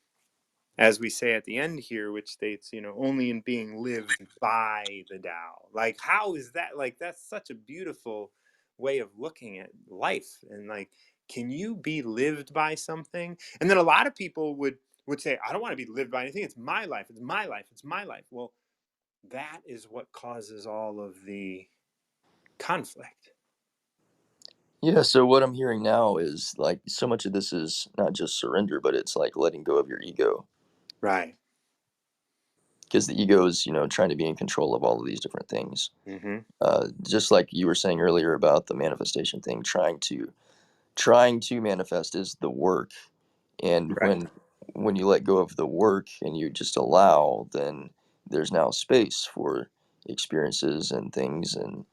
as we say at the end here, which states, only in being lived by the Tao. Like, how is that? Like, that's such a beautiful way of looking at life. And like, can you be lived by something? And then a lot of people would say, I don't want to be lived by anything. It's my life. It's my life. It's my life. Well, that is what causes all of the conflict. Yeah, so what I'm hearing now is like so much of this is not just surrender, but it's like letting go of your ego, Right. because the ego is, trying to be in control of all of these different things. Mm-hmm. Just like you were saying earlier about the manifestation thing, trying to manifest is the work, and Right. when you let go of the work and you just allow, then there's now space for experiences and things, and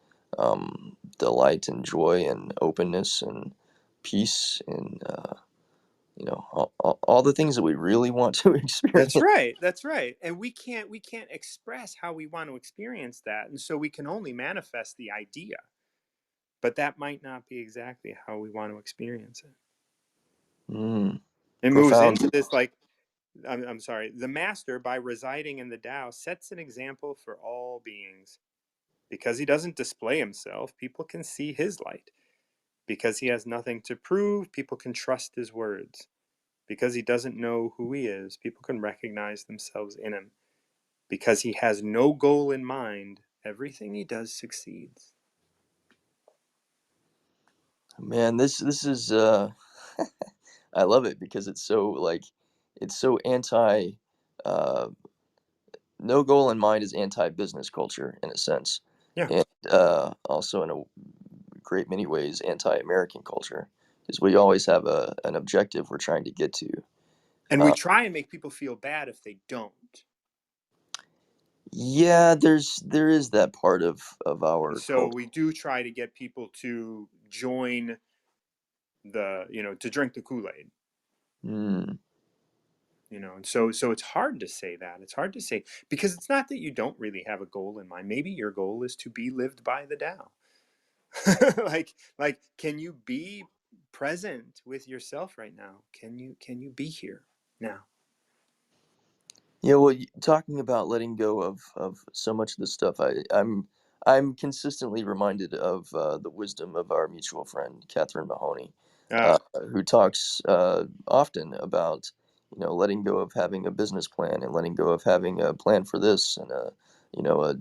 delight and joy and openness and peace, and all the things that we really want to experience. That's right. That's right. And we can't express how we want to experience that. And so we can only manifest the idea. But that might not be exactly how we want to experience it. Mm, It moves profound. into this like I'm sorry. The master, by residing in the Tao, sets an example for all beings. Because he doesn't display himself, people can see his light. Because he has nothing to prove, people can trust his words. Because he doesn't know who he is, people can recognize themselves in him. Because he has no goal in mind, everything he does succeeds. Man, this is I love it, because it's so anti, uh no goal in mind is anti-business culture in a sense, Yeah. and also in a great many ways anti-American culture, because we always have an objective we're trying to get to. And we Uh, try and make people feel bad if they don't. yeah, there is that part of And our so culture. we do try to get people to join to drink the Kool-Aid. Mm. And so it's hard to say that. It's hard to say, because it's not that you don't really have a goal in mind. Maybe your goal is to be lived by the Tao. like can you be present with yourself right now? Can you be here now? Yeah, well, talking about letting go of so much of this stuff, I'm consistently reminded of the wisdom of our mutual friend Catherine Mahoney, Ah, who talks often about letting go of having a business plan and letting go of having a plan for this and a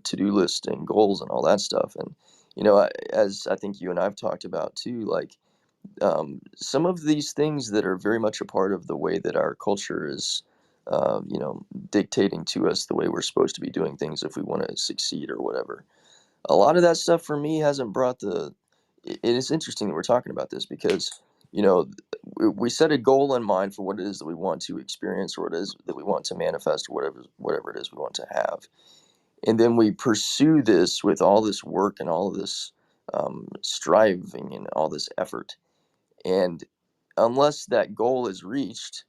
to-do list and goals and all that stuff. And as I think you and I've talked about too, like some of these things that are very much a part of the way that our culture is, dictating to us the way we're supposed to be doing things if we want to succeed or whatever. A lot of that stuff for me hasn't brought the. It is interesting that we're talking about this because, you know, we set a goal in mind for what it is that we want to experience or what it is that we want to manifest or whatever it is we want to have. And then we pursue this with all this work and all of this striving and all this effort. And unless that goal is reached,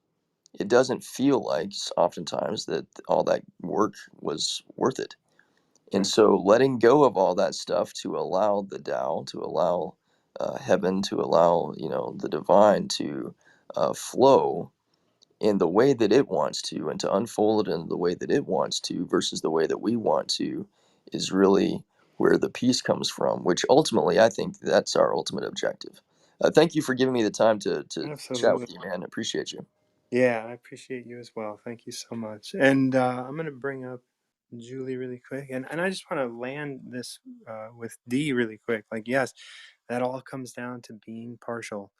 it doesn't feel like oftentimes that all that work was worth it. And right. so letting go of all that stuff to allow the Tao, to allow heaven, to allow, the divine to flow in the way that it wants to and to unfold it in the way that it wants to versus the way that we want to is really where the peace comes from, which ultimately I think that's our ultimate objective. Thank you for giving me the time to chat Absolutely. with you, man. I appreciate you. Yeah, I appreciate you as well. Thank you so much. And I'm going to bring up Julie really quick. And I just want to land this with D really quick. Like, yes, that all comes down to being partial.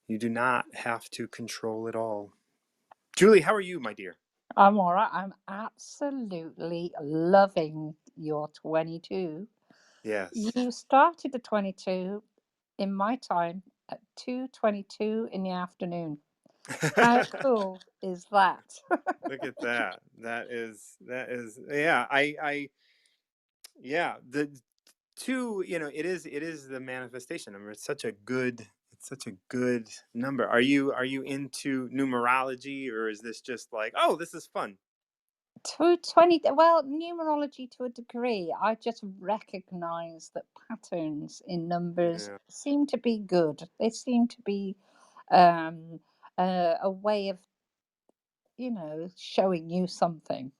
You do not have to control it all. Julie, how are you, my dear? I'm all right. I'm absolutely loving your 22. Yes. You started the 22 in my time at 2:22 in the afternoon. How cool is that? Look at that. That is, yeah, yeah, the two, it is the manifestation number. It's such a good number. Are you into numerology, or is this just like, oh, this is fun? 220, well, numerology to a degree. I just recognize that patterns in numbers Yeah. seem to be good. They seem to be um, a way of, showing you something.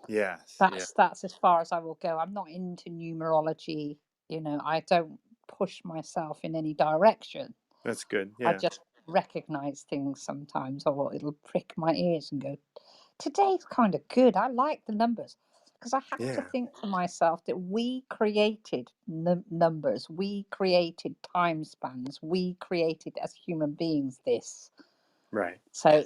Yes. Yeah. That's as far as I will go. I'm not into numerology. I don't push myself in any direction. That's good. I Yeah. just recognize things sometimes, or it'll prick my ears and go, "Today's kind of good. I like the numbers." Because I have to Yeah. think to myself that we created numbers, we created time spans, we created as human beings this. Right. So,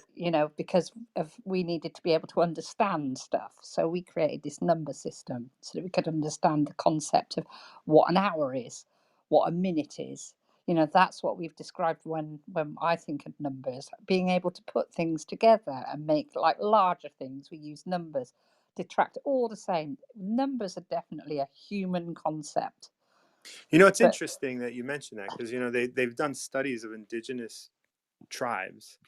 because of we needed to be able to understand stuff. So we created this number system so that we could understand the concept of what an hour is, what a minute is. That's what we've described when I think of numbers, being able to put things together and make like larger things. We use numbers, detract, all the same. Numbers are definitely a human concept. It's But interesting that you mentioned that, because they've done studies of indigenous tribes,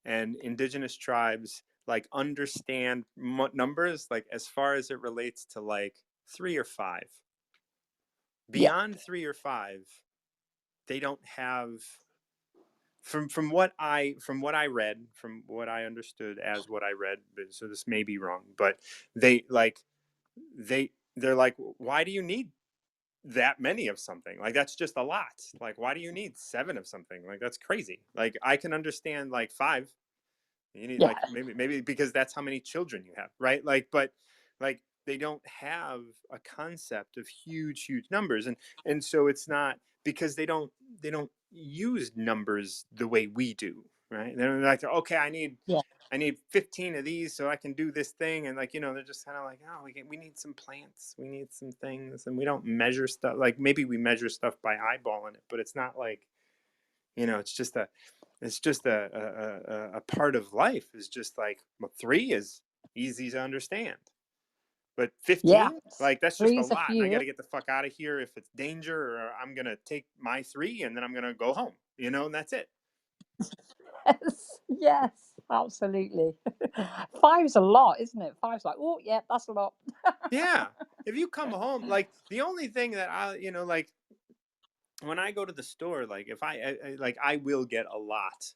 and indigenous tribes like understand numbers, like as far as it relates to like 3 or 5. yeah, Beyond 3 or 5, they don't have, from what I read, from what I understood as what I read, so this may be wrong, but they're like, why do you need that many of something? Like, that's just a lot. Like, why do you need 7 of something? Like, that's crazy. Like, I can understand like 5. You need, yeah, like, maybe because that's how many children you have, right? Like, but like, they don't have a concept of huge numbers, and so it's not because they don't use numbers the way we do, right? They're like, okay, yeah, I need 15 of these so I can do this thing, and like, they're just kind of like, oh, we need some plants, we need some things, and we don't measure stuff. Like, maybe we measure stuff by eyeballing it, but it's not like, it's just a part of life. Is just like, well, 3 is easy to understand, but yeah. 15, like, that's just a Three's a lot, and I got few. to get the fuck out of here if it's danger, or I'm gonna take my 3 and then I'm gonna go home, and that's it. Yes, yes, Absolutely. Five's a lot, isn't it? Five's like, oh, yeah, that's a lot. Yeah. If you come home, like the only thing that like when I go to the store, like if like I will get a lot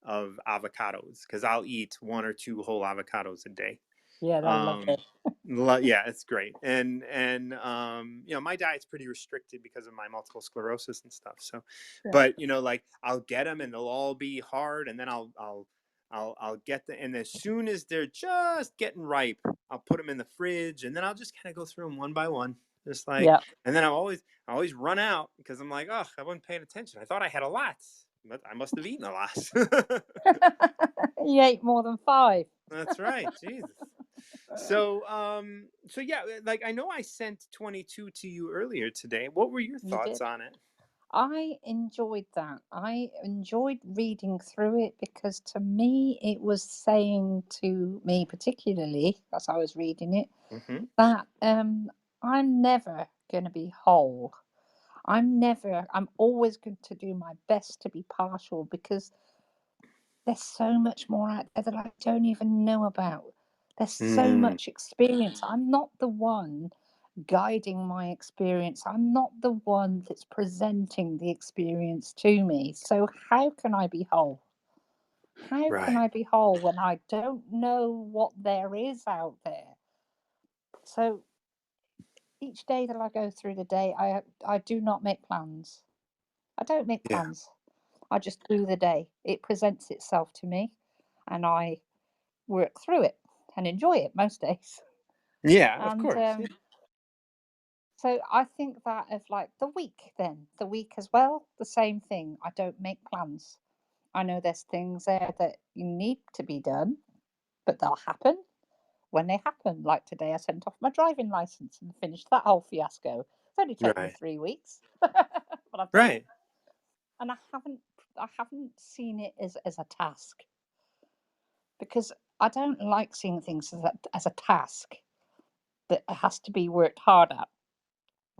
of avocados because I'll eat 1 or 2 whole avocados a day. Yeah, they're lovely. Yeah, it's great. And my diet's pretty restricted because of my multiple sclerosis and stuff. So, Yeah. but like I'll get them and they'll all be hard, and then I'll get them, and as soon as they're just getting ripe, I'll put them in the fridge, and then I'll just kind of go through them one by one, just like, Yeah. and then I always run out because I'm like, oh, I wasn't paying attention. I thought I had a lot, but I must have eaten a lot. You ate more than 5. That's right. Jesus. So yeah, like I know I sent 22 to you earlier today. What were your You thoughts did. on it? I enjoyed that. I enjoyed reading through it because to me it was saying to me, particularly as I was reading it, Mm-hmm. that I'm never going to be whole. I'm always going to do my best to be partial because there's so much more out there that I don't even know about. There's so Mm, much experience. I'm not the one guiding my experience. I'm not the one that's presenting the experience to me. So, how can I be whole? How can right. I be whole when I don't know what there is out there? So, each day that I go through the day, I do not make plans. I don't make Yeah. plans. I just do the day. It presents itself to me, and I work through it and enjoy it most days. Yeah, of And course. Yeah. so I think that of like the week as well, the same thing. I don't make plans. I know there's things there that you need to be done, but they'll happen when they happen. Like today, I sent off my driving license and finished that whole fiasco. It's only taken me Right. 3 weeks, but I've done it, Right. and I haven't seen it as a task because I don't like seeing things as a task that has to be worked hard at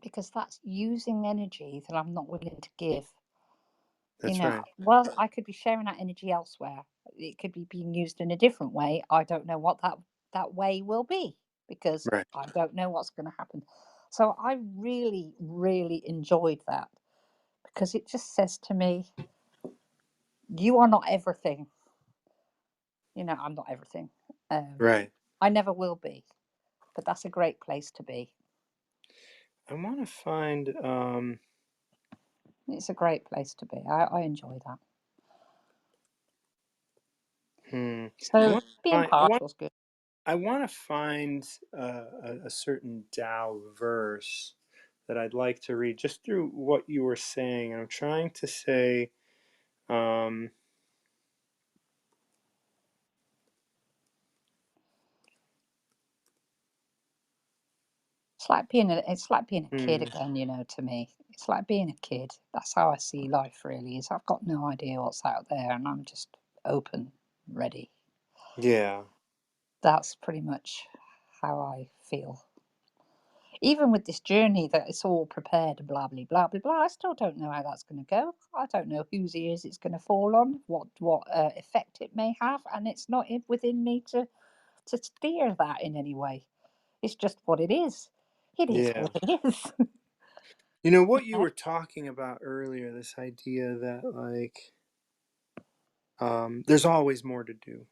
because that's using energy that I'm not willing to give. That's right. Well, I could be sharing that energy elsewhere. It could be being used in a different way. I don't know what that way will be because Right. I don't know what's going to happen. So I really, really enjoyed that because it just says to me, you are not everything. I'm not everything. Um, Right. I never will be, but that's a great place to be. I want to find It's a great place to be. I enjoy that. I So want to being find partial is good. I want to find a certain Tao verse that I'd like to read just through what you were saying. I'm trying to say um It's like being a kid hmm, again, to me. It's like being a kid. That's how I see life really is. I've got no idea what's out there and I'm just open, ready. yeah. That's pretty much how I feel. Even with this journey that it's all prepared, blah blah blah blah blah, I still don't know how that's going to go. I don't know whose ears it's going to fall on, what effect it may have, and it's not within me to steer that in any way. It's just what it is. It is Yeah. what it is. What you were talking about earlier, this idea that like there's always more to do.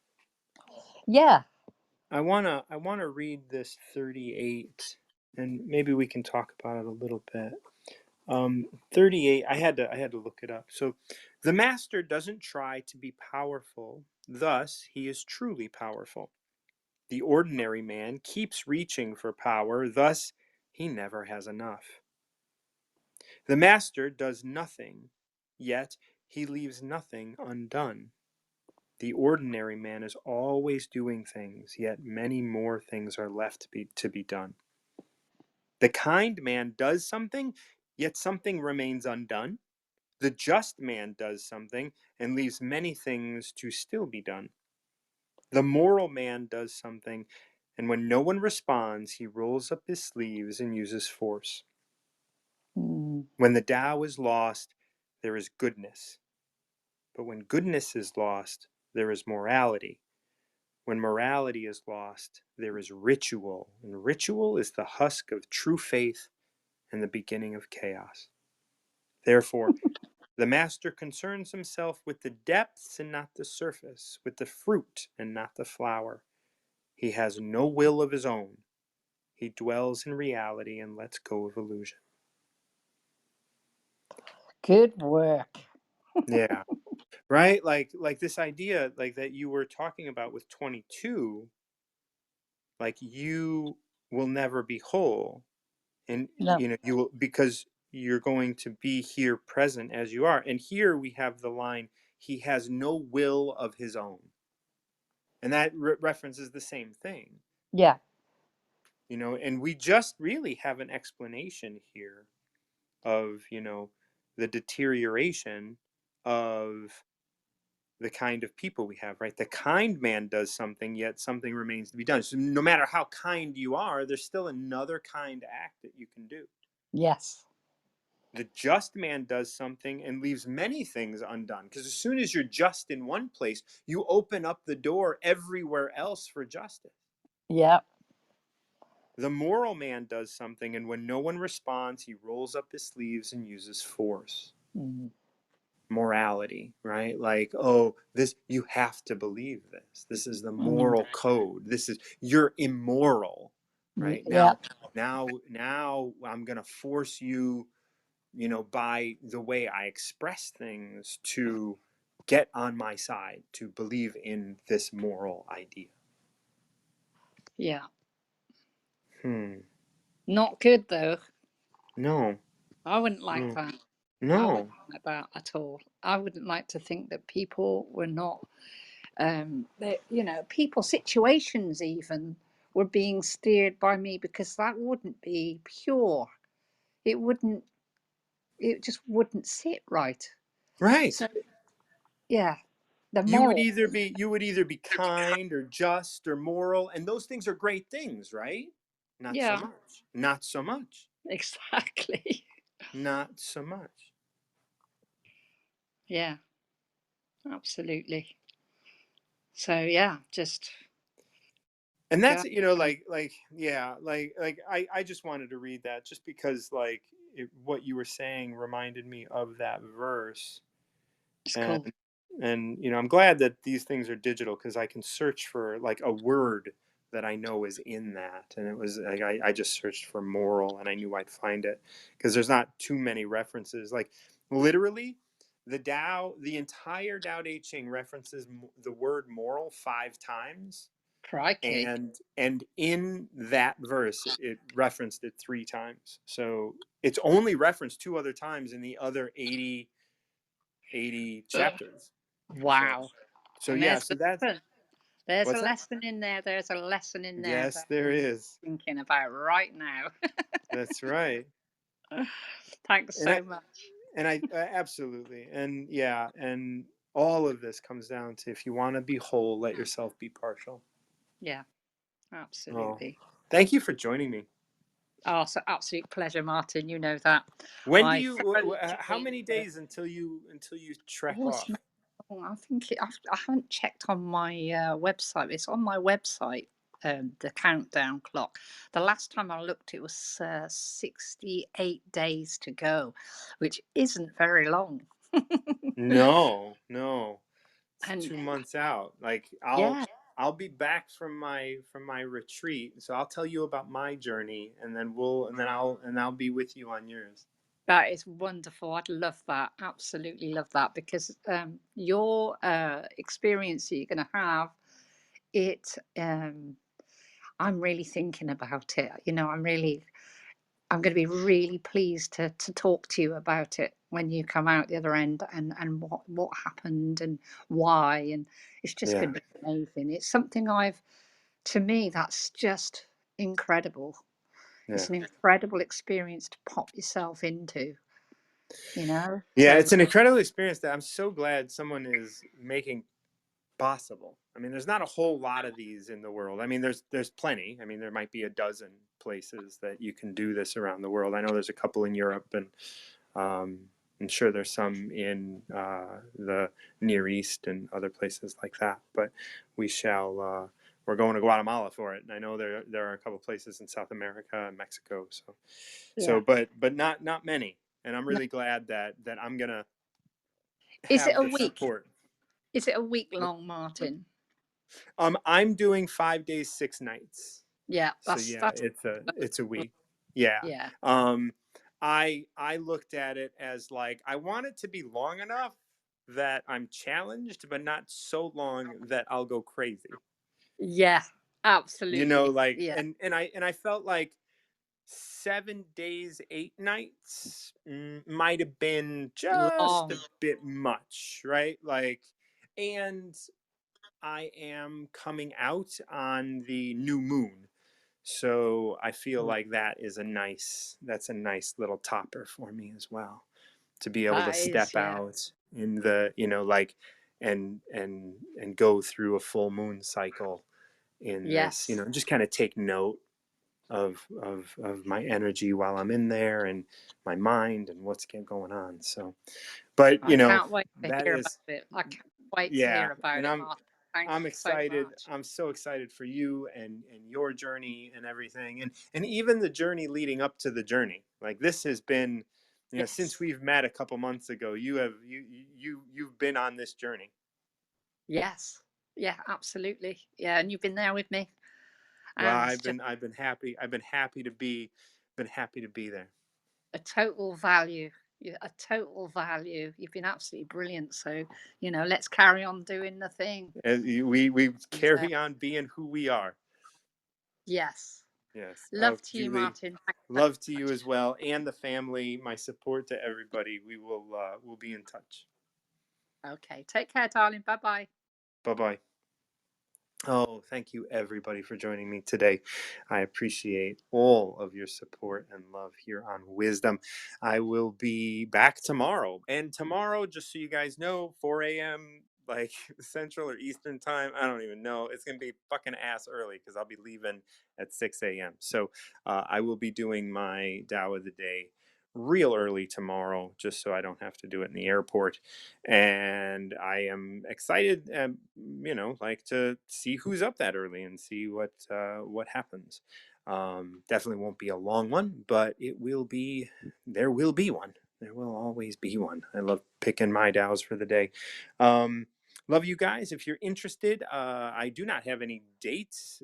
Yeah. I wanna read this 38 and maybe we can talk about it a little bit. 38, I had to look it up. So the master doesn't try to be powerful, thus he is truly powerful. The ordinary man keeps reaching for power, thus he never has enough. The master does nothing, yet he leaves nothing undone. The ordinary man is always doing things, yet many more things are left to be done. The kind man does something, yet something remains undone. The just man does something and leaves many things to still be done. The moral man does something, and when no one responds, he rolls up his sleeves and uses force. Mm. When the Tao is lost, there is goodness. But when goodness is lost, there is morality. When morality is lost, there is ritual, and ritual is the husk of true faith and the beginning of chaos. Therefore, the master concerns himself with the depths and not the surface, with the fruit and not the flower. He has no will of his own. He dwells in reality and lets go of illusion. Good work. Yeah. Right? Like this idea like that you were talking about with 22, like you will never be whole, and No. you will, because you're going to be here present as you are. And here we have the line, he has no will of his own, and that references the same thing, Yeah. and we just really have an explanation here of the deterioration of the kind of people we have, right? The kind man does something, yet something remains to be done. So no matter how kind you are, there's still another kind act that you can do. Yes. The just man does something and leaves many things undone, because as soon as you're just in one place, you open up the door everywhere else for justice. Yeah. The moral man does something, and when no one responds, he rolls up his sleeves and uses force. Mm. Morality, right? Like, oh, this, you have to believe this. This is the Mm. moral code. This is, you're immoral, right? Yeah. Now I'm going to force you, by the way I express things, to get on my side, to believe in this moral idea. Yeah. Hmm. Not good though. No. I wouldn't like No. that. I wouldn't No. like that at all. I wouldn't like to think that people were not, people, situations even were being steered by me, because that wouldn't be pure. It wouldn't. It just wouldn't sit right. Right. So yeah, the You would moral. either be kind or just or moral, and those things are great things, right? Not so Yeah, much. Not so much. exactly. Not so much. Yeah, absolutely. So yeah, just And go. that's, yeah, I just wanted to read that just because, like, what you were saying reminded me of that verse. It's and cool. I'm glad that these things are digital, because I can search for like a word that I know is in that, and it was like I just searched for moral and I knew I'd find it, because there's not too many references. Like, literally, the entire Tao Te Ching references the word moral 5 times, Crikey. and in that verse it referenced it 3 times. So it's only referenced 2 other times in the other 80 chapters. So Wow. And yeah, there's so the that's, lesson. There's a what's that? lesson in there. There's a lesson in there Yes, that there I'm is. thinking about right now. That's right. Thanks And so much. I absolutely, and yeah, and all of this comes down to, if you want to be whole, let yourself be partial. Yeah, Oh, absolutely. thank you for joining me. Oh, so absolute pleasure, Martin. You know that. When do I you thoroughly how enjoyed many the. days until you trek Oh, it's off? not long. I think I haven't checked on my website. It's on my website. The countdown clock. The last time I looked, it was 68 days to go, which isn't very long. No, it's And 2 months out. Like, yeah, I'll be back from my retreat, so I'll tell you about my journey, and then I'll be with you on yours. that is wonderful. I'd love that. Absolutely love that, because your experience that you're going to have, it. I'm really thinking about it. I'm going to be really pleased to talk to you about it when you come out the other end, and what happened and why. And it's just Yeah, going to be amazing. It's something to me, that's just incredible. yeah. It's an incredible experience to pop yourself into, you know? Yeah, So, it's an incredible experience that I'm so glad someone is making possible. I mean, there's not a whole lot of these in the world. I mean, there's plenty. I mean, there might be a dozen places that you can do this around the world. I know there's a couple in Europe, and I'm sure there's some in the Near East and other places like that. But we shall. We're going to Guatemala for it, and I know there are a couple places in South America and Mexico. Yeah. But not many. And I'm No. really glad that I'm gonna Is it have a the week? support. Is it a week long, Martin? I'm doing 5 days, 6 nights. Yeah, So yeah, that's it's a week. Yeah. yeah. Um, I looked at it as like I want it to be long enough that I'm challenged, but not so long that I'll go crazy. Yeah, You know, absolutely. like Yeah. and I felt like 7 days, 8 nights might have been just a Long. bit much, right? Like, and I am coming out on the new moon. So I feel Mm. like that's a nice little topper for me as well, to be able to That is, step yeah. out in the, like, and go through a full moon cycle in this, Yes. just kind of take note of my energy while I'm in there, and my mind, and what's going on. So, but I can't wait to that hear about is, it. I can't wait to yeah, hear about and it, Martin. Thank I'm you so excited. much. I'm so excited for you and your journey and everything, and even the journey leading up to the journey. Like, this has been, since Yes. we've met a couple months ago, you've been on this journey. Yes. Yeah, absolutely. Yeah, and you've been there with me. Well, And just I've been happy. I've been happy to be there. a total value. A total value. You've been absolutely brilliant. So, let's carry on doing the thing. And we And, carry on being who we are. yes. Yes. Oh, Love to you, Julie, Martin. Thank you so love to you much. as well, and the family. My support to everybody. We'll be in touch. Okay. Take care, darling. Bye bye. Bye bye. Oh, thank you everybody for joining me today. I appreciate all of your support and love here on Wisdom. I will be back tomorrow. And tomorrow, just so you guys know, 4 a.m. like Central or Eastern time. I don't even know. It's going to be fucking ass early because I'll be leaving at 6 a.m. So I will be doing my Tao of the Day real early tomorrow, just so I don't have to do it in the airport. And I am excited, like, to see who's up that early and see what happens. Definitely won't be a long one, but there will be one. There will always be one. I love picking my DAOs for the day. Love you guys. If you're interested, I do not have any dates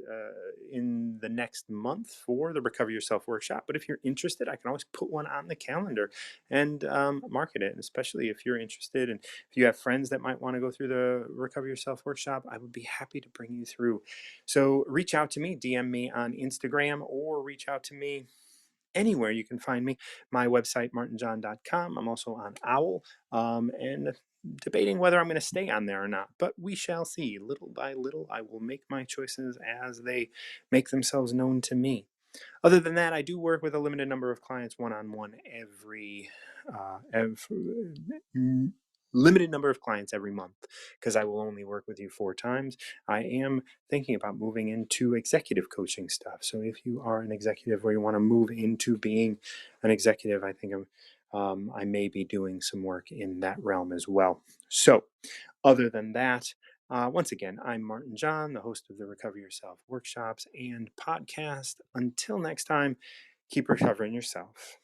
in the next month for the Recover Yourself workshop, but if you're interested, I can always put one on the calendar and market it. And especially if you're interested, and if you have friends that might want to go through the Recover Yourself workshop, I would be happy to bring you through. So reach out to me, DM me on Instagram, or reach out to me anywhere you can find me. My website, martinjohn.com. I'm also on Owl, and debating whether I'm going to stay on there or not, but we shall see. Little by little, I will make my choices as they make themselves known to me. Other than that, I do work with a limited number of clients one-on-one every limited number of clients every month, because I will only work with you 4 times. I am thinking about moving into executive coaching stuff. So if you are an executive or you want to move into being an executive, I think I may be doing some work in that realm as well. So other than that, once again, I'm Martin John, the host of the Recover Yourself workshops and podcast. Until next time, keep recovering yourself.